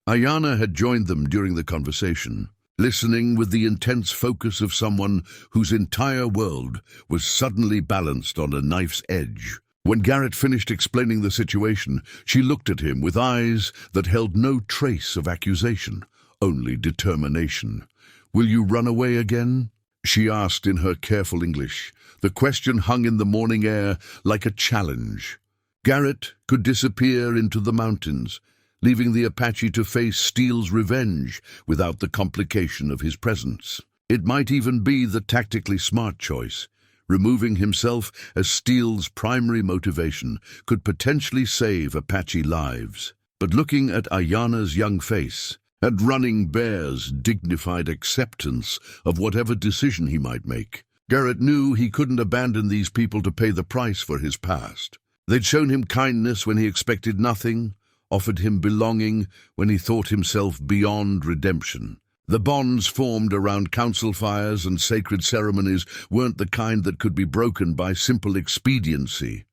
Ayanna had joined them during the conversation, listening with the intense focus of someone whose entire world was suddenly balanced on a knife's edge. When Garrett finished explaining the situation, she looked at him with eyes that held no trace of accusation, only determination. "Will you run away again?" she asked in her careful English. The question hung in the morning air like a challenge. Garrett could disappear into the mountains, leaving the Apache to face Steele's revenge without the complication of his presence. It might even be the tactically smart choice. Removing himself as Steele's primary motivation could potentially save Apache lives. But looking at Ayanna's young face, at Running Bear's dignified acceptance of whatever decision he might make, Garrett knew he couldn't abandon these people to pay the price for his past. They'd shown him kindness when he expected nothing, offered him belonging when he thought himself beyond redemption. The bonds formed around council fires and sacred ceremonies weren't the kind that could be broken by simple expediency.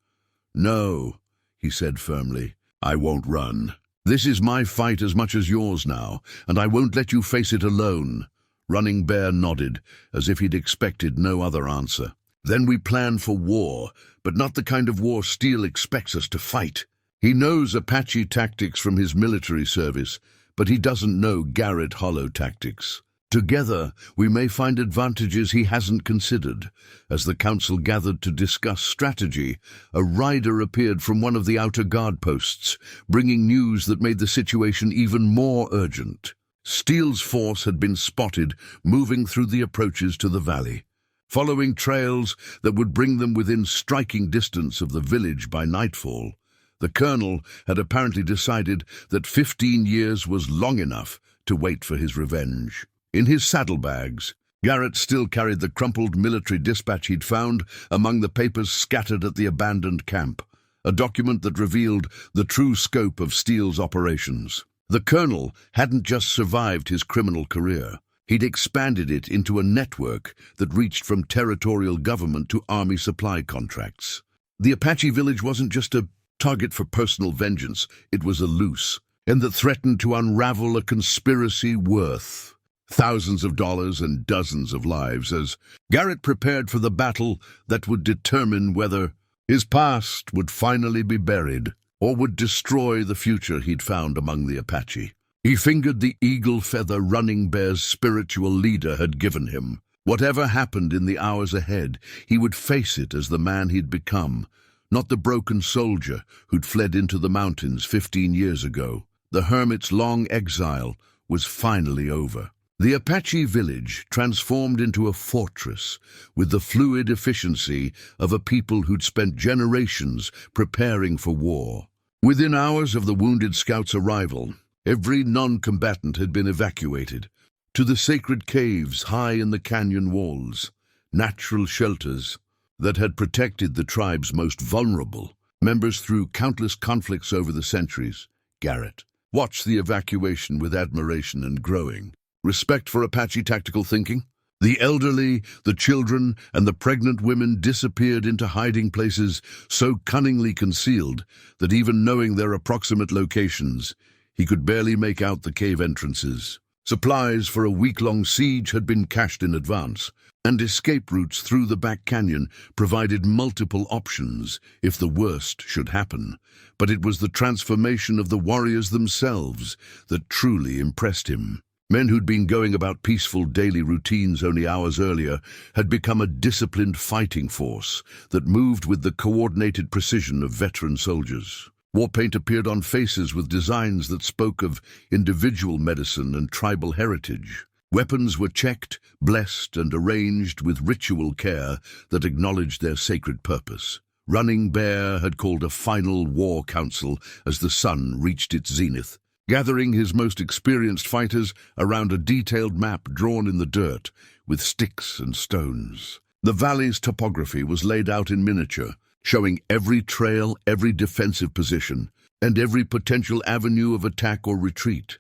"No," he said firmly, "I won't run. This is my fight as much as yours now, and I won't let you face it alone." Running Bear nodded, as if he'd expected no other answer. "Then we plan for war, but not the kind of war Steele expects us to fight. He knows Apache tactics from his military service, but he doesn't know Garrett Hollow tactics. Together, we may find advantages he hasn't considered." As the council gathered to discuss strategy, a rider appeared from one of the outer guard posts, bringing news that made the situation even more urgent. Steele's force had been spotted moving through the approaches to the valley, following trails that would bring them within striking distance of the village by nightfall. The colonel had apparently decided that 15 years was long enough to wait for his revenge. In his saddlebags, Garrett still carried the crumpled military dispatch he'd found among the papers scattered at the abandoned camp, a document that revealed the true scope of Steele's operations. The colonel hadn't just survived his criminal career. He'd expanded it into a network that reached from territorial government to army supply contracts. The Apache village wasn't just a target for personal vengeance, it was a noose, and that threatened to unravel a conspiracy worth thousands of dollars and dozens of lives as Garrett prepared for the battle that would determine whether his past would finally be buried or would destroy the future he'd found among the Apache. He fingered the eagle feather Running Bear's spiritual leader had given him. Whatever happened in the hours ahead, he would face it as the man he'd become, not the broken soldier who'd fled into the mountains 15 years ago. The hermit's long exile was finally over. The Apache village transformed into a fortress with the fluid efficiency of a people who'd spent generations preparing for war. Within hours of the wounded scout's arrival, every non-combatant had been evacuated to the sacred caves high in the canyon walls, natural shelters that had protected the tribe's most vulnerable members through countless conflicts over the centuries. Garrett watched the evacuation with admiration and growing respect for Apache tactical thinking. The elderly, the children, and the pregnant women disappeared into hiding places so cunningly concealed that even knowing their approximate locations, he could barely make out the cave entrances. Supplies for a week-long siege had been cached in advance, and escape routes through the back canyon provided multiple options if the worst should happen. But it was the transformation of the warriors themselves that truly impressed him. Men who'd been going about peaceful daily routines only hours earlier had become a disciplined fighting force that moved with the coordinated precision of veteran soldiers. War paint appeared on faces with designs that spoke of individual medicine and tribal heritage. Weapons were checked, blessed, and arranged with ritual care that acknowledged their sacred purpose. Running Bear had called a final war council as the sun reached its zenith, gathering his most experienced fighters around a detailed map drawn in the dirt with sticks and stones. The valley's topography was laid out in miniature, showing every trail, every defensive position, and every potential avenue of attack or retreat.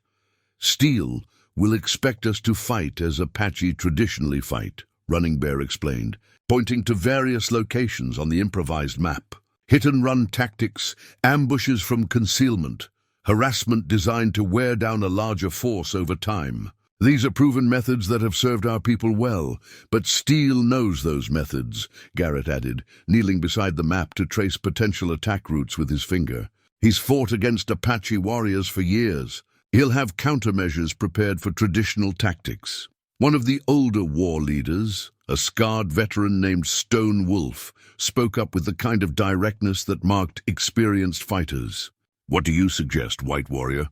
Steel will expect us to fight as Apache traditionally fight, Running Bear explained, pointing to various locations on the improvised map. Hit-and-run tactics, ambushes from concealment, harassment designed to wear down a larger force over time. These are proven methods that have served our people well, but Steel knows those methods, Garrett added, kneeling beside the map to trace potential attack routes with his finger. He's fought against Apache warriors for years. He'll have countermeasures prepared for traditional tactics. One of the older war leaders, a scarred veteran named Stone Wolf, spoke up with the kind of directness that marked experienced fighters. "What do you suggest, White Warrior?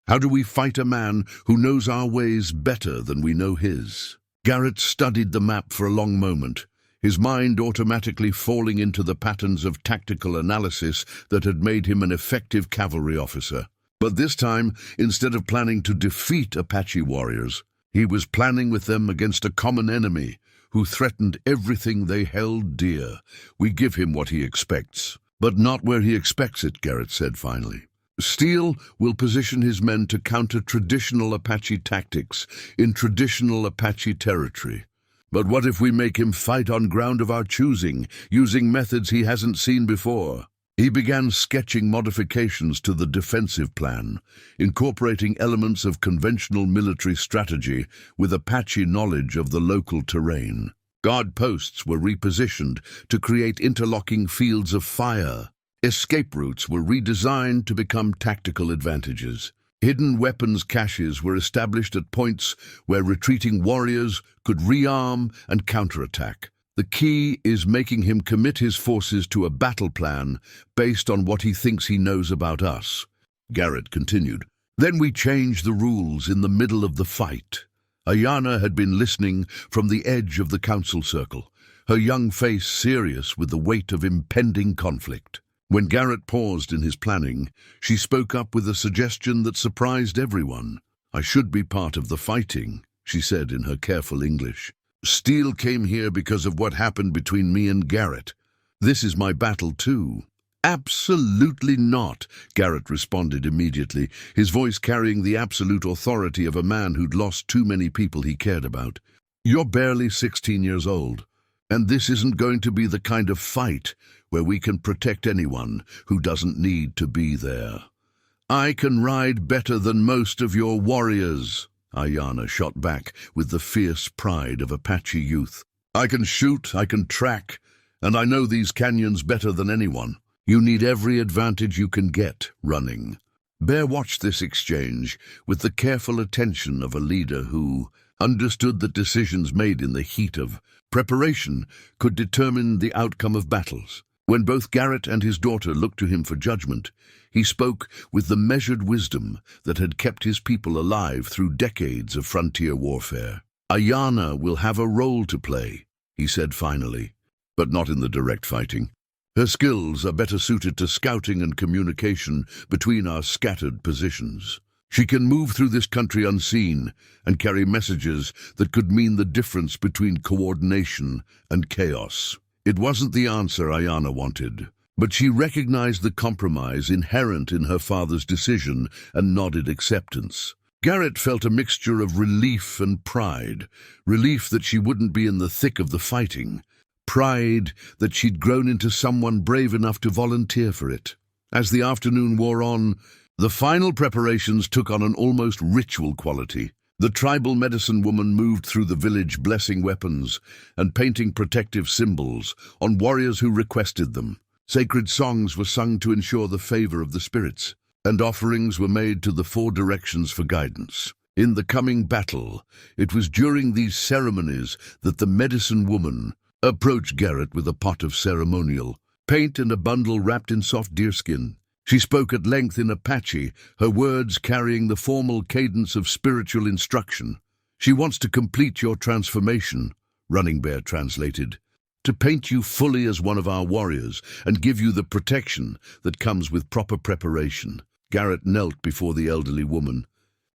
How do we fight a man who knows our ways better than we know his?" Garrett studied the map for a long moment, his mind automatically falling into the patterns of tactical analysis that had made him an effective cavalry officer. But this time, instead of planning to defeat Apache warriors, he was planning with them against a common enemy who threatened everything they held dear. "We give him what he expects, but not where he expects it," Garrett said finally. "Steel will position his men to counter traditional Apache tactics in traditional Apache territory. But what if we make him fight on ground of our choosing, using methods he hasn't seen before?" He began sketching modifications to the defensive plan, incorporating elements of conventional military strategy with Apache knowledge of the local terrain. Guard posts were repositioned to create interlocking fields of fire. Escape routes were redesigned to become tactical advantages. Hidden weapons caches were established at points where retreating warriors could rearm and counterattack. The key is making him commit his forces to a battle plan based on what he thinks he knows about us. Garrett continued. Then we changed the rules in the middle of the fight. Ayana had been listening from the edge of the council circle, her young face serious with the weight of impending conflict. When Garrett paused in his planning, she spoke up with a suggestion that surprised everyone. "I should be part of the fighting," she said in her careful English. "Steel came here because of what happened between me and Garrett. This is my battle too." "Absolutely not," Garrett responded immediately, his voice carrying the absolute authority of a man who'd lost too many people he cared about. "You're barely 16 years old, and this isn't going to be the kind of fight where we can protect anyone who doesn't need to be there. I can ride better than most of your warriors," Ayana shot back with the fierce pride of Apache youth. "I can shoot, I can track, and I know these canyons better than anyone. You need every advantage you can get running." Bear watched this exchange with the careful attention of a leader who understood that decisions made in the heat of preparation could determine the outcome of battles. When both Garrett and his daughter looked to him for judgment, he spoke with the measured wisdom that had kept his people alive through decades of frontier warfare. "Ayana will have a role to play," he said finally, "but not in the direct fighting. Her skills are better suited to scouting and communication between our scattered positions. She can move through this country unseen and carry messages that could mean the difference between coordination and chaos." It wasn't the answer Ayana wanted, but she recognized the compromise inherent in her father's decision and nodded acceptance. Garrett felt a mixture of relief and pride, relief that she wouldn't be in the thick of the fighting, pride that she'd grown into someone brave enough to volunteer for it. As the afternoon wore on, the final preparations took on an almost ritual quality. The tribal medicine woman moved through the village blessing weapons and painting protective symbols on warriors who requested them. Sacred songs were sung to ensure the favor of the spirits, and offerings were made to the four directions for guidance. In the coming battle, it was during these ceremonies that the medicine woman approached Garrett with a pot of ceremonial paint and a bundle wrapped in soft deerskin. She spoke at length in Apache, her words carrying the formal cadence of spiritual instruction. "She wants to complete your transformation," Running Bear translated, "to paint you fully as one of our warriors and give you the protection that comes with proper preparation." Garrett knelt before the elderly woman,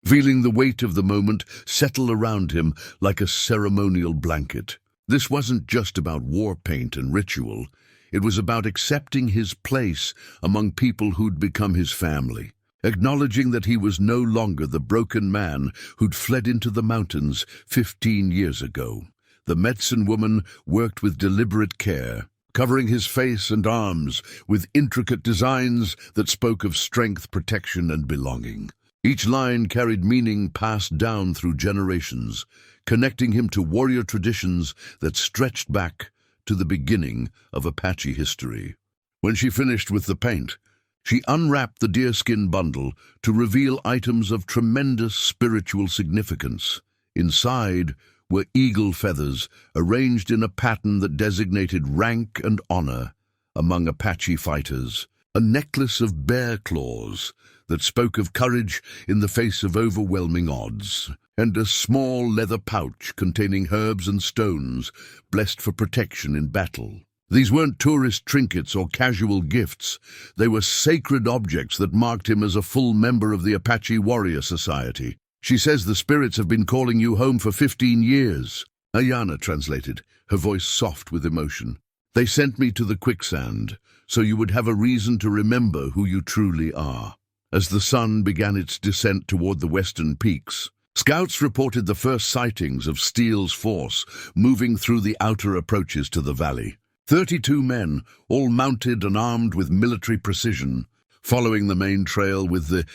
feeling the weight of the moment settle around him like a ceremonial blanket. This wasn't just about war paint and ritual. It was about accepting his place among people who'd become his family, acknowledging that he was no longer the broken man who'd fled into the mountains 15 years ago. The medicine woman worked with deliberate care, covering his face and arms with intricate designs that spoke of strength, protection, and belonging. Each line carried meaning passed down through generations, connecting him to warrior traditions that stretched back to the beginning of Apache history. When she finished with the paint, she unwrapped the deerskin bundle to reveal items of tremendous spiritual significance. Inside were eagle feathers arranged in a pattern that designated rank and honor among Apache fighters, a necklace of bear claws that spoke of courage in the face of overwhelming odds, and a small leather pouch containing herbs and stones blessed for protection in battle. These weren't tourist trinkets or casual gifts. They were sacred objects that marked him as a full member of the Apache Warrior Society. "She says the spirits have been calling you home for 15 years. Ayana translated, her voice soft with emotion. "They sent me to the Quicksand, so you would have a reason to remember who you truly are." As the sun began its descent toward the western peaks, scouts reported the first sightings of Steele's force moving through the outer approaches to the valley. 32 men, all mounted and armed with military precision, following the main trail with the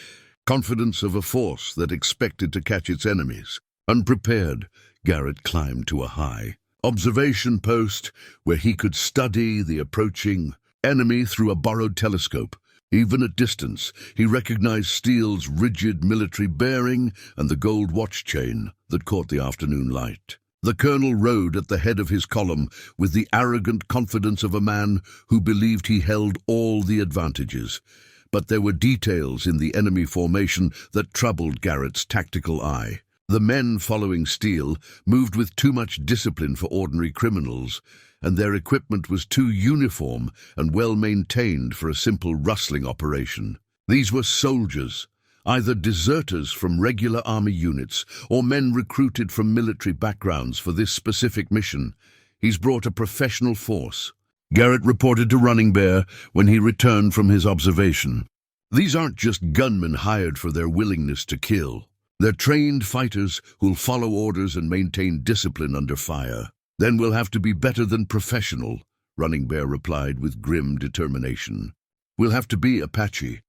confidence of a force that expected to catch its enemies. Unprepared, Garrett climbed to a high observation post where he could study the approaching enemy through a borrowed telescope. Even at distance, he recognized Steele's rigid military bearing and the gold watch chain that caught the afternoon light. The colonel rode at the head of his column with the arrogant confidence of a man who believed he held all the advantages. But there were details in the enemy formation that troubled Garrett's tactical eye. The men following Steele moved with too much discipline for ordinary criminals, and their equipment was too uniform and well-maintained for a simple rustling operation. These were soldiers, either deserters from regular army units or men recruited from military backgrounds for this specific mission. "He's brought a professional force," Garrett reported to Running Bear when he returned from his observation. "These aren't just gunmen hired for their willingness to kill. They're trained fighters who'll follow orders and maintain discipline under fire." "Then we'll have to be better than professional," Running Bear replied with grim determination. "We'll have to be Apache."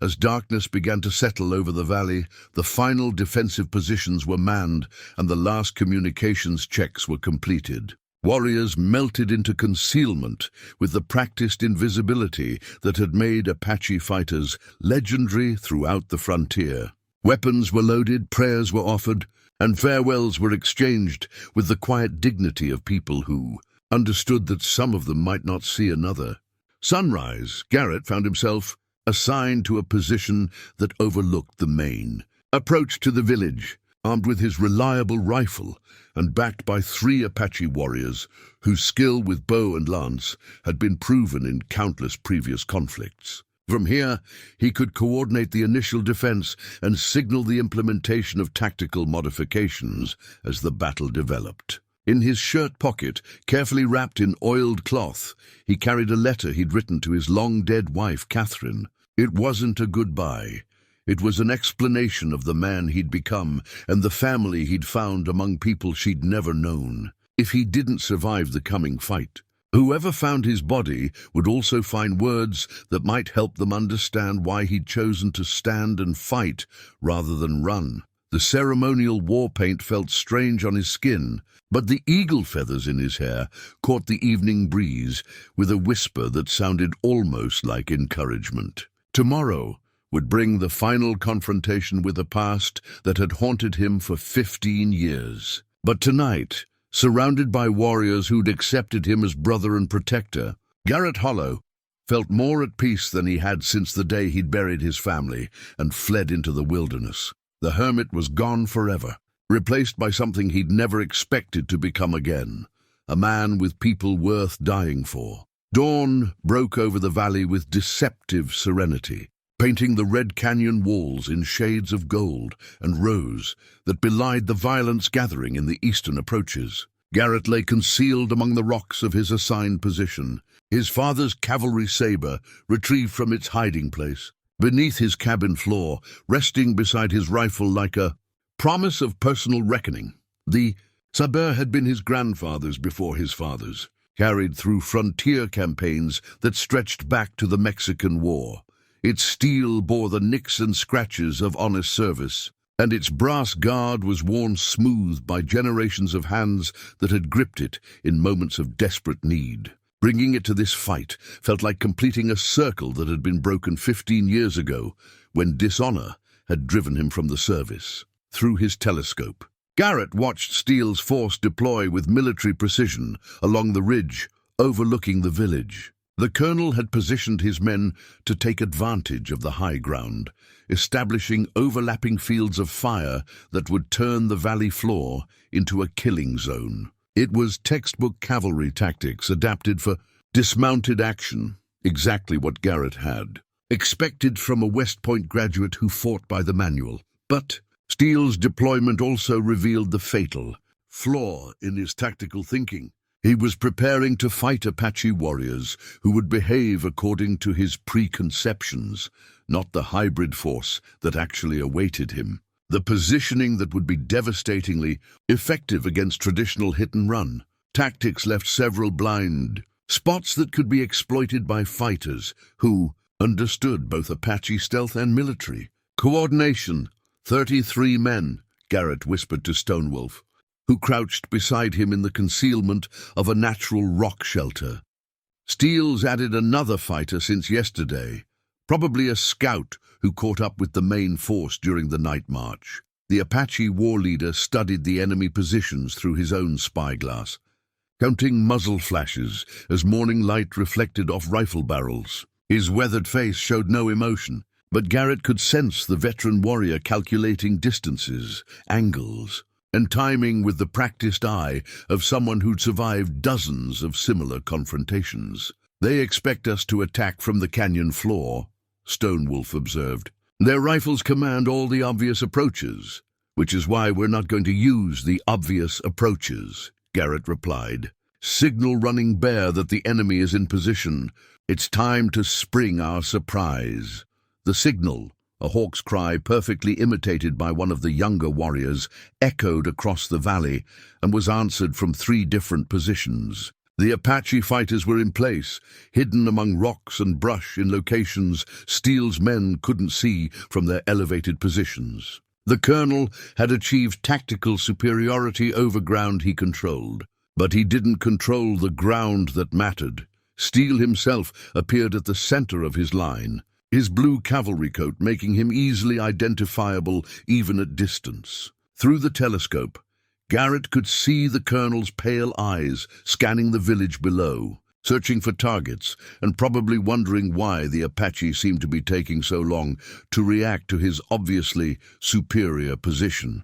As darkness began to settle over the valley, the final defensive positions were manned and the last communications checks were completed. Warriors melted into concealment with the practiced invisibility that had made Apache fighters legendary throughout the frontier. Weapons were loaded, prayers were offered, and farewells were exchanged with the quiet dignity of people who understood that some of them might not see another. Sunrise, Garrett found himself assigned to a position that overlooked the main. Approached to the village, armed with his reliable rifle and backed by 3 Apache warriors whose skill with bow and lance had been proven in countless previous conflicts. From here, he could coordinate the initial defense and signal the implementation of tactical modifications as the battle developed. In his shirt pocket, carefully wrapped in oiled cloth, he carried a letter he'd written to his long-dead wife, Catherine. It wasn't a goodbye. It was an explanation of the man he'd become and the family he'd found among people she'd never known. If he didn't survive the coming fight, whoever found his body would also find words that might help them understand why he'd chosen to stand and fight rather than run. The ceremonial war paint felt strange on his skin, but the eagle feathers in his hair caught the evening breeze with a whisper that sounded almost like encouragement. Tomorrow would bring the final confrontation with a past that had haunted him for 15 years. But tonight, surrounded by warriors who'd accepted him as brother and protector, Garrett Hollow felt more at peace than he had since the day he'd buried his family and fled into the wilderness. The hermit was gone forever, replaced by something he'd never expected to become again, a man with people worth dying for. Dawn broke over the valley with deceptive serenity, painting the red canyon walls in shades of gold and rose that belied the violence gathering in the eastern approaches. Garrett lay concealed among the rocks of his assigned position, his father's cavalry saber retrieved from its hiding place. Beneath his cabin floor, resting beside his rifle like a promise of personal reckoning. The saber had been his grandfather's before his father's, carried through frontier campaigns that stretched back to the Mexican War. Its steel bore the nicks and scratches of honest service, and its brass guard was worn smooth by generations of hands that had gripped it in moments of desperate need. Bringing it to this fight felt like completing a circle that had been broken 15 years ago, when dishonor had driven him from the service. Through his telescope, Garrett watched Steele's force deploy with military precision along the ridge overlooking the village. The colonel had positioned his men to take advantage of the high ground, establishing overlapping fields of fire that would turn the valley floor into a killing zone. It was textbook cavalry tactics adapted for dismounted action, exactly what Garrett had expected from a West Point graduate who fought by the manual. But Steele's deployment also revealed the fatal flaw in his tactical thinking. He was preparing to fight Apache warriors who would behave according to his preconceptions, not the hybrid force that actually awaited him. The positioning that would be devastatingly effective against traditional hit-and-run tactics left several blind spots that could be exploited by fighters who understood both Apache stealth and military coordination. 33 men, Garrett whispered to Stonewolf, who crouched beside him in the concealment of a natural rock shelter. Steele's added another fighter since yesterday, probably a scout who caught up with the main force during the night march. The Apache war leader studied the enemy positions through his own spyglass, counting muzzle flashes as morning light reflected off rifle barrels. His weathered face showed no emotion, but Garrett could sense the veteran warrior calculating distances, angles, and timing with the practiced eye of someone who'd survived dozens of similar confrontations. "They expect us to attack from the canyon floor," Stonewolf observed. "Their rifles command all the obvious approaches, which is why we're not going to use the obvious approaches," Garrett replied. "Signal running bare that the enemy is in position. It's time to spring our surprise." The signal, a hawk's cry perfectly imitated by one of the younger warriors, echoed across the valley and was answered from 3 different positions. The Apache fighters were in place, hidden among rocks and brush in locations Steele's men couldn't see from their elevated positions. The colonel had achieved tactical superiority over ground he controlled, but he didn't control the ground that mattered. Steele himself appeared at the center of his line, his blue cavalry coat making him easily identifiable even at distance. Through the telescope, Garrett could see the colonel's pale eyes scanning the village below, searching for targets and probably wondering why the Apache seemed to be taking so long to react to his obviously superior position.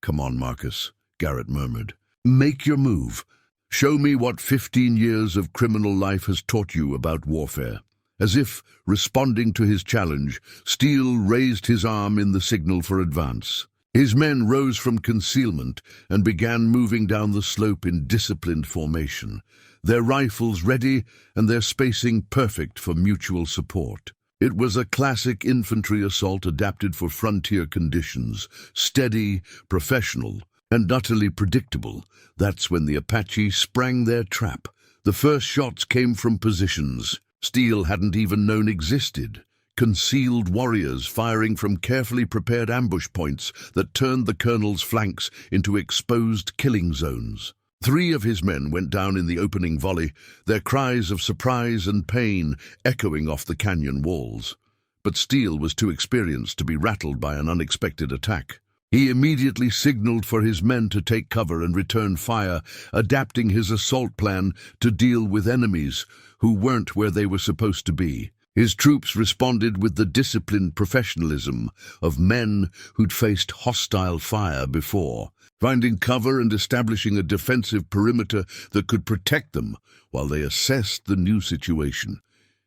"Come on, Marcus," Garrett murmured. "Make your move. Show me what 15 years of criminal life has taught you about warfare." As if responding to his challenge, Steele raised his arm in the signal for advance. His men rose from concealment and began moving down the slope in disciplined formation, their rifles ready and their spacing perfect for mutual support. It was a classic infantry assault adapted for frontier conditions, steady, professional, and utterly predictable. That's when the Apache sprang their trap. The first shots came from positions Steele hadn't even known existed. concealed warriors firing from carefully prepared ambush points that turned the colonel's flanks into exposed killing zones. 3 of his men went down in the opening volley, their cries of surprise and pain echoing off the canyon walls. But Steele was too experienced to be rattled by an unexpected attack. He immediately signaled for his men to take cover and return fire, adapting his assault plan to deal with enemies who weren't where they were supposed to be. His troops responded with the disciplined professionalism of men who'd faced hostile fire before, finding cover and establishing a defensive perimeter that could protect them while they assessed the new situation.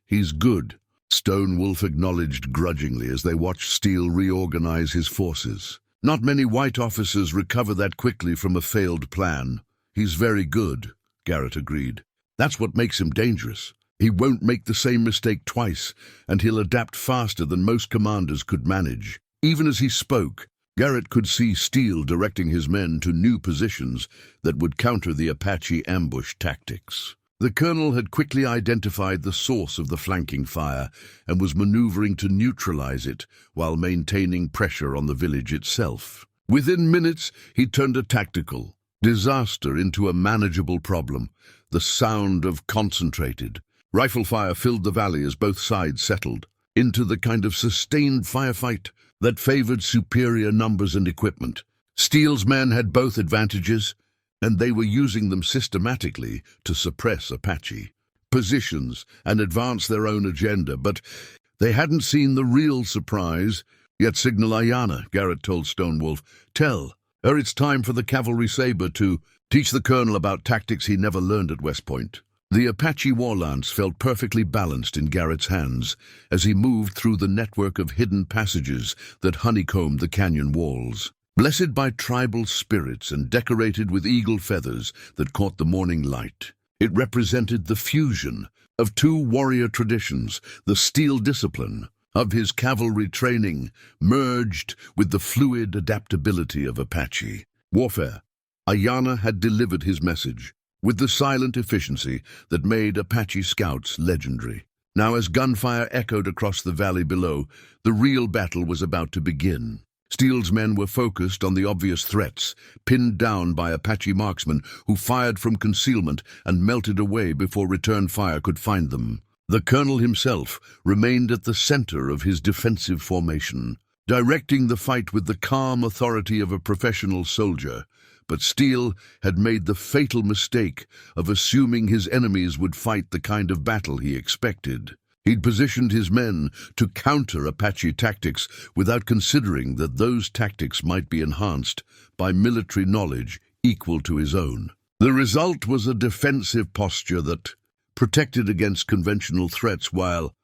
"He's good," Stone Wolf acknowledged grudgingly as they watched Steele reorganize his forces. "Not many white officers recover that quickly from a failed plan." "He's very good," Garrett agreed. "That's what makes him dangerous. He won't make the same mistake twice, and he'll adapt faster than most commanders could manage." Even as he spoke, Garrett could see Steele directing his men to new positions that would counter the Apache ambush tactics. The colonel had quickly identified the source of the flanking fire and was maneuvering to neutralize it while maintaining pressure on the village itself. Within minutes, he turned a tactical disaster into a manageable problem. The sound of concentrated rifle fire filled the valley as both sides settled into the kind of sustained firefight that favored superior numbers and equipment. Steele's men had both advantages, and they were using them systematically to suppress Apache positions and advance their own agenda. But they hadn't seen the real surprise. "Yet signal Ayana," Garrett told Stonewolf. "Tell her it's time for the cavalry saber to teach the colonel about tactics he never learned at West Point." The Apache war lance felt perfectly balanced in Garrett's hands as he moved through the network of hidden passages that honeycombed the canyon walls. Blessed by tribal spirits and decorated with eagle feathers that caught the morning light, it represented the fusion of 2 warrior traditions, the steel discipline of his cavalry training merged with the fluid adaptability of Apache warfare. Ayana had delivered his message with the silent efficiency that made Apache scouts legendary. Now, as gunfire echoed across the valley below, the real battle was about to begin. Steele's men were focused on the obvious threats, pinned down by Apache marksmen who fired from concealment and melted away before return fire could find them. The colonel himself remained at the center of his defensive formation, directing the fight with the calm authority of a professional soldier. But Steele had made the fatal mistake of assuming his enemies would fight the kind of battle he expected. He'd positioned his men to counter Apache tactics without considering that those tactics might be enhanced by military knowledge equal to his own. The result was a defensive posture that protected against conventional threats while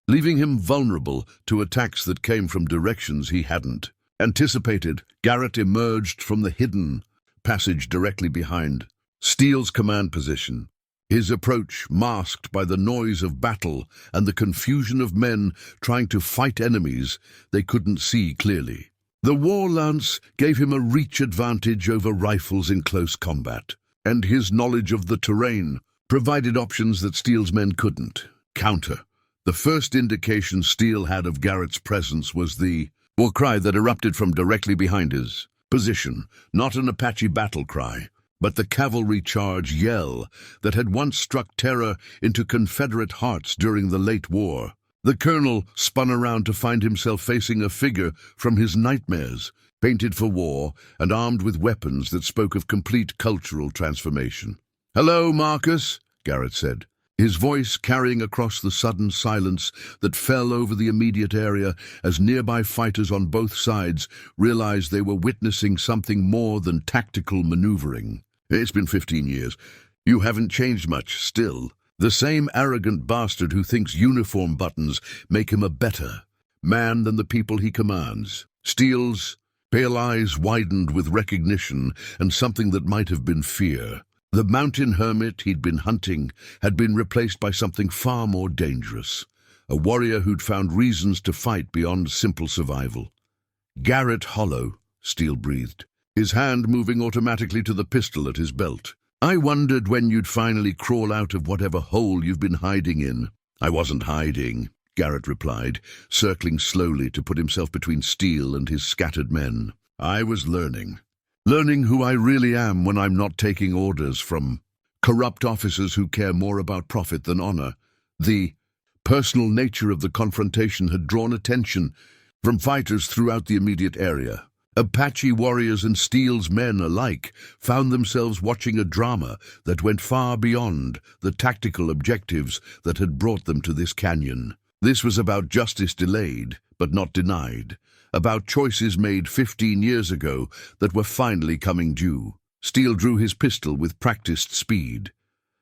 leaving him vulnerable to attacks that came from directions he hadn't anticipated. Garrett emerged from the hidden passage directly behind Steele's command position, his approach masked by the noise of battle and the confusion of men trying to fight enemies they couldn't see clearly. The war lance gave him a reach advantage over rifles in close combat, and his knowledge of the terrain provided options that Steele's men couldn't counter. The first indication Steele had of Garrett's presence was the war cry that erupted from directly behind his position, not an Apache battle cry, but the cavalry charge yell that had once struck terror into Confederate hearts during the late war. The colonel spun around to find himself facing a figure from his nightmares, painted for war and armed with weapons that spoke of complete cultural transformation. "Hello, Marcus," Garrett said, his voice carrying across the sudden silence that fell over the immediate area as nearby fighters on both sides realized they were witnessing something more than tactical maneuvering. "It's been 15 years. You haven't changed much, still. The same arrogant bastard who thinks uniform buttons make him a better man than the people he commands." Steele's pale eyes widened with recognition and something that might have been fear. The mountain hermit he'd been hunting had been replaced by something far more dangerous, a warrior who'd found reasons to fight beyond simple survival. "Garrett Hollow," Steele breathed, his hand moving automatically to the pistol at his belt. "I wondered when you'd finally crawl out of whatever hole you've been hiding in." "I wasn't hiding," Garrett replied, circling slowly to put himself between Steele and his scattered men. I was learning. Learning who I really am when I'm not taking orders from corrupt officers who care more about profit than honor. The personal nature of the confrontation had drawn attention from fighters throughout the immediate area. Apache warriors and Steele's men alike found themselves watching a drama that went far beyond the tactical objectives that had brought them to this canyon. This was about justice delayed, but not denied, about choices made 15 years ago that were finally coming due. Steele drew his pistol with practiced speed,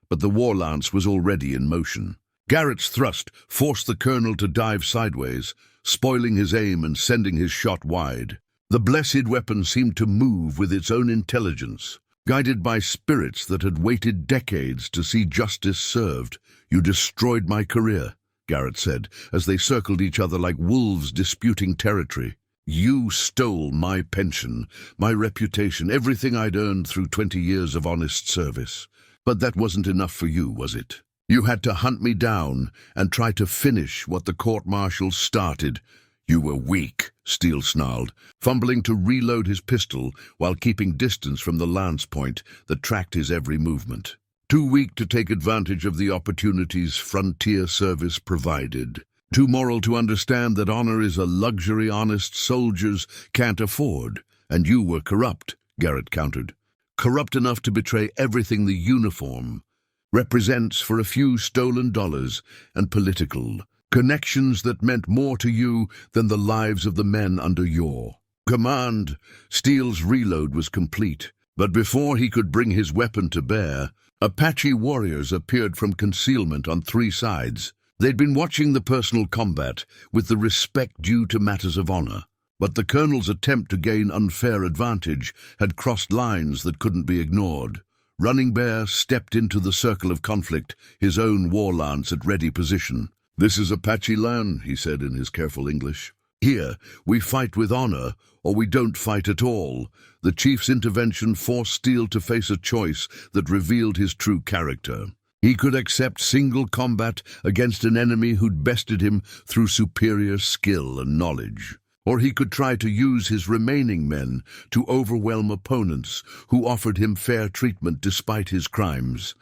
but the war lance was already in motion. Garrett's thrust forced the colonel to dive sideways, spoiling his aim and sending his shot wide. The blessed weapon seemed to move with its own intelligence, guided by spirits that had waited decades to see justice served. You destroyed my career, Garrett said, as they circled each other like wolves disputing territory. You stole my pension, my reputation, everything I'd earned through 20 years of honest service. But that wasn't enough for you, was it? You had to hunt me down and try to finish what the court-martial started. You were weak, Steele snarled, fumbling to reload his pistol while keeping distance from the lance point that tracked his every movement. Too weak to take advantage of the opportunities frontier service provided. Too moral to understand that honor is a luxury honest soldiers can't afford. And you were corrupt, Garrett countered. Corrupt enough to betray everything the uniform represents for a few stolen dollars and political connections that meant more to you than the lives of the men under your command. Steele's reload was complete, but before he could bring his weapon to bear, Apache warriors appeared from concealment on 3 sides. They'd been watching the personal combat with the respect due to matters of honor, but the colonel's attempt to gain unfair advantage had crossed lines that couldn't be ignored. Running Bear stepped into the circle of conflict, his own war lance at ready position. This is Apache land, he said in his careful English. Here, we fight with honor, or we don't fight at all. The chief's intervention forced Steele to face a choice that revealed his true character. He could accept single combat against an enemy who'd bested him through superior skill and knowledge. Or he could try to use his remaining men to overwhelm opponents who offered him fair treatment despite his crimes.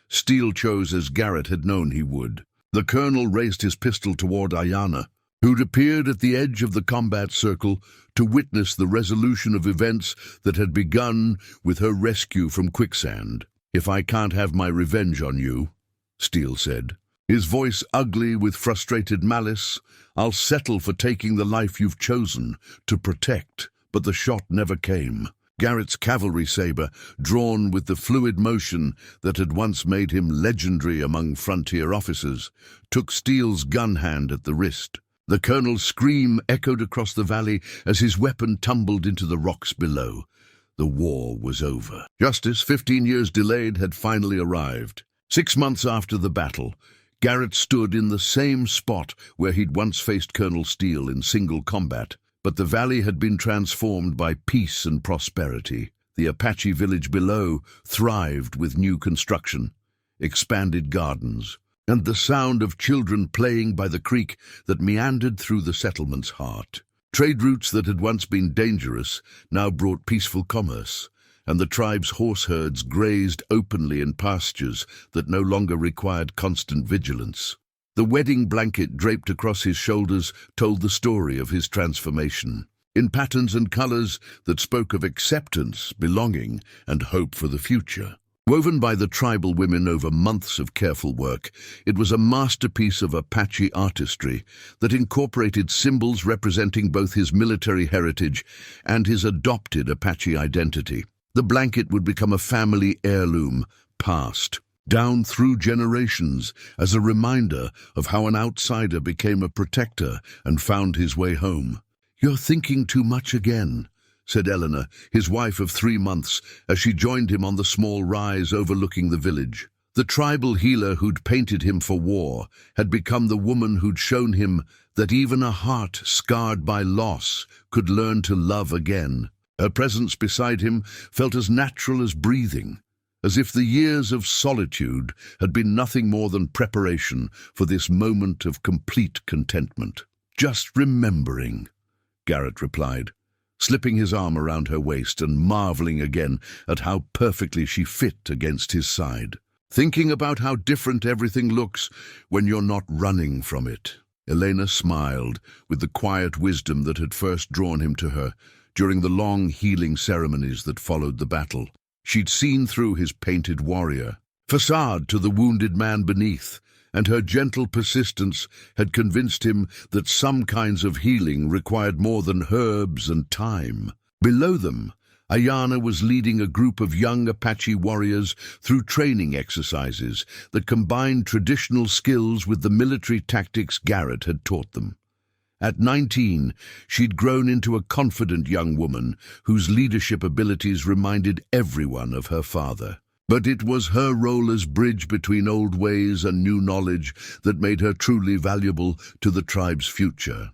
Steele chose as Garrett had known he would. The colonel raised his pistol toward Ayanna, who'd appeared at the edge of the combat circle to witness the resolution of events that had begun with her rescue from Quicksand. If I can't have my revenge on you, Steele said, his voice ugly with frustrated malice, I'll settle for taking the life you've chosen to protect. But the shot never came. Garrett's cavalry saber, drawn with the fluid motion that had once made him legendary among frontier officers, took Steele's gun hand at the wrist. The colonel's scream echoed across the valley as his weapon tumbled into the rocks below. The war was over. Justice, 15 years delayed, had finally arrived. 6 months after the battle, Garrett stood in the same spot where he'd once faced Colonel Steele in single combat. But the valley had been transformed by peace and prosperity. The Apache village below thrived with new construction, expanded gardens, and the sound of children playing by the creek that meandered through the settlement's heart. Trade routes that had once been dangerous now brought peaceful commerce, and the tribe's horse herds grazed openly in pastures that no longer required constant vigilance. The wedding blanket draped across his shoulders told the story of his transformation, in patterns and colors that spoke of acceptance, belonging, and hope for the future. Woven by the tribal women over months of careful work, it was a masterpiece of Apache artistry that incorporated symbols representing both his military heritage and his adopted Apache identity. The blanket would become a family heirloom, passed down through generations as a reminder of how an outsider became a protector and found his way home. "You're thinking too much again," said Eleanor, his wife of 3 months, as she joined him on the small rise overlooking the village. The tribal healer who'd painted him for war had become the woman who'd shown him that even a heart scarred by loss could learn to love again. Her presence beside him felt as natural as breathing. as if the years of solitude had been nothing more than preparation for this moment of complete contentment. "Just remembering," Garrett replied, slipping his arm around her waist and marveling again at how perfectly she fit against his side. "Thinking about how different everything looks when you're not running from it." Elena smiled with the quiet wisdom that had first drawn him to her during the long healing ceremonies that followed the battle. She'd seen through his painted warrior facade to the wounded man beneath, and her gentle persistence had convinced him that some kinds of healing required more than herbs and time. Below them, Ayana was leading a group of young Apache warriors through training exercises that combined traditional skills with the military tactics Garrett had taught them. At 19, she'd grown into a confident young woman whose leadership abilities reminded everyone of her father. But it was her role as bridge between old ways and new knowledge that made her truly valuable to the tribe's future.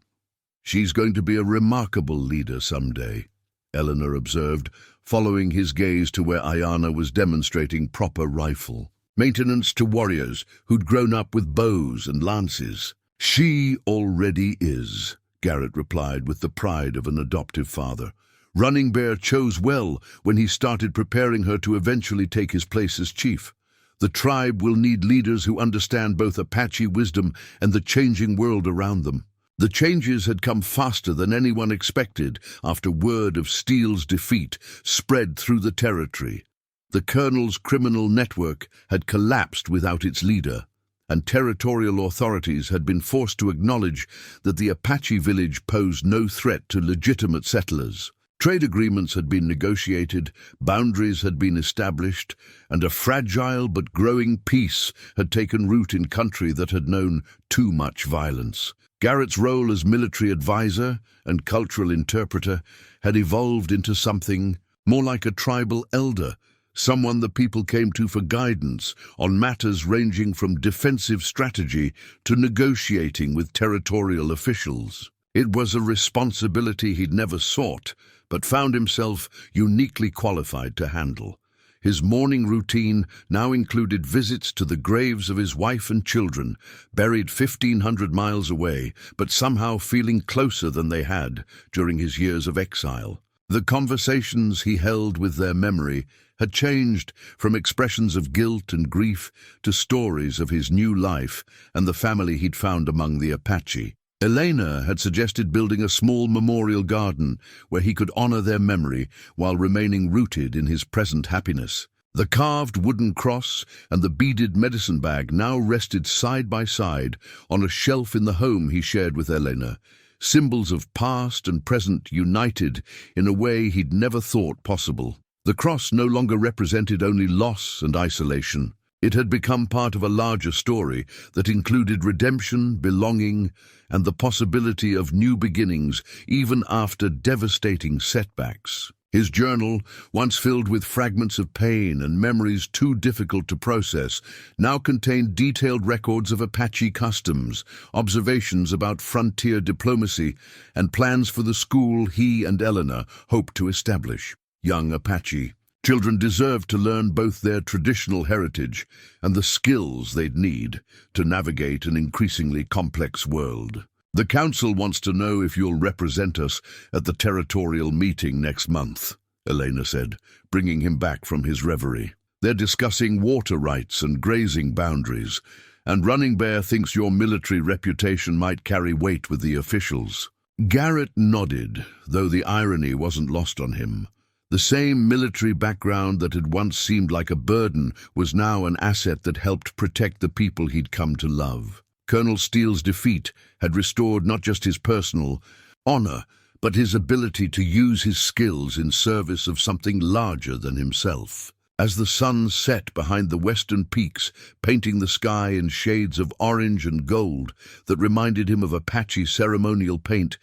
"She's going to be a remarkable leader someday," Eleanor observed, following his gaze to where Ayana was demonstrating proper rifle maintenance to warriors who'd grown up with bows and lances. "She already is," Garrett replied with the pride of an adoptive father. "Running Bear chose well when he started preparing her to eventually take his place as chief. The tribe will need leaders who understand both Apache wisdom and the changing world around them." The changes had come faster than anyone expected after word of Steele's defeat spread through the territory. The colonel's criminal network had collapsed without its leader, and territorial authorities had been forced to acknowledge that the Apache village posed no threat to legitimate settlers. Trade agreements had been negotiated, boundaries had been established, and a fragile but growing peace had taken root in country that had known too much violence. Garrett's role as military advisor and cultural interpreter had evolved into something more like a tribal elder, someone the people came to for guidance on matters ranging from defensive strategy to negotiating with territorial officials. It was a responsibility he'd never sought, but found himself uniquely qualified to handle. His morning routine now included visits to the graves of his wife and children, buried 1,500 miles away, but somehow feeling closer than they had during his years of exile. The conversations he held with their memory had changed from expressions of guilt and grief to stories of his new life and the family he'd found among the Apache. Elena had suggested building a small memorial garden where he could honor their memory while remaining rooted in his present happiness. The carved wooden cross and the beaded medicine bag now rested side by side on a shelf in the home he shared with Elena, symbols of past and present united in a way he'd never thought possible. The cross no longer represented only loss and isolation. It had become part of a larger story that included redemption, belonging, and the possibility of new beginnings even after devastating setbacks. His journal, once filled with fragments of pain and memories too difficult to process, now contained detailed records of Apache customs, observations about frontier diplomacy, and plans for the school he and Eleanor hoped to establish. Young Apache. Children deserved to learn both their traditional heritage and the skills they'd need to navigate an increasingly complex world. "The council wants to know if you'll represent us at the territorial meeting next month," Elena said, bringing him back from his reverie. "They're discussing water rights and grazing boundaries, and Running Bear thinks your military reputation might carry weight with the officials." Garrett nodded, though the irony wasn't lost on him. The same military background that had once seemed like a burden was now an asset that helped protect the people he'd come to love. Colonel Steele's defeat had restored not just his personal honor, but his ability to use his skills in service of something larger than himself. As the sun set behind the western peaks, painting the sky in shades of orange and gold that reminded him of Apache ceremonial paint,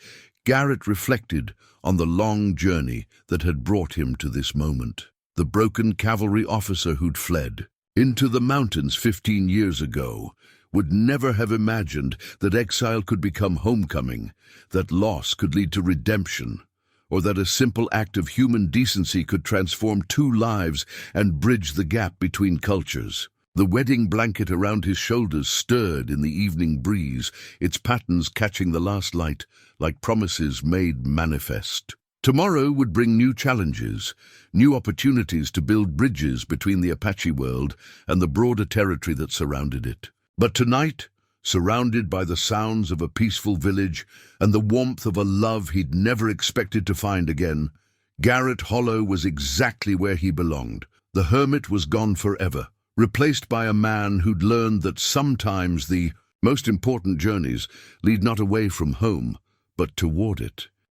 Garrett reflected on the long journey that had brought him to this moment. The broken cavalry officer who'd fled into the mountains 15 years ago would never have imagined that exile could become homecoming, that loss could lead to redemption, or that a simple act of human decency could transform two lives and bridge the gap between cultures. The wedding blanket around his shoulders stirred in the evening breeze, its patterns catching the last light like promises made manifest. Tomorrow would bring new challenges, new opportunities to build bridges between the Apache world and the broader territory that surrounded it. But tonight, surrounded by the sounds of a peaceful village and the warmth of a love he'd never expected to find again, Garrett Hollow was exactly where he belonged. The hermit was gone forever, replaced by a man who'd learned that sometimes the most important journeys lead not away from home, but toward it.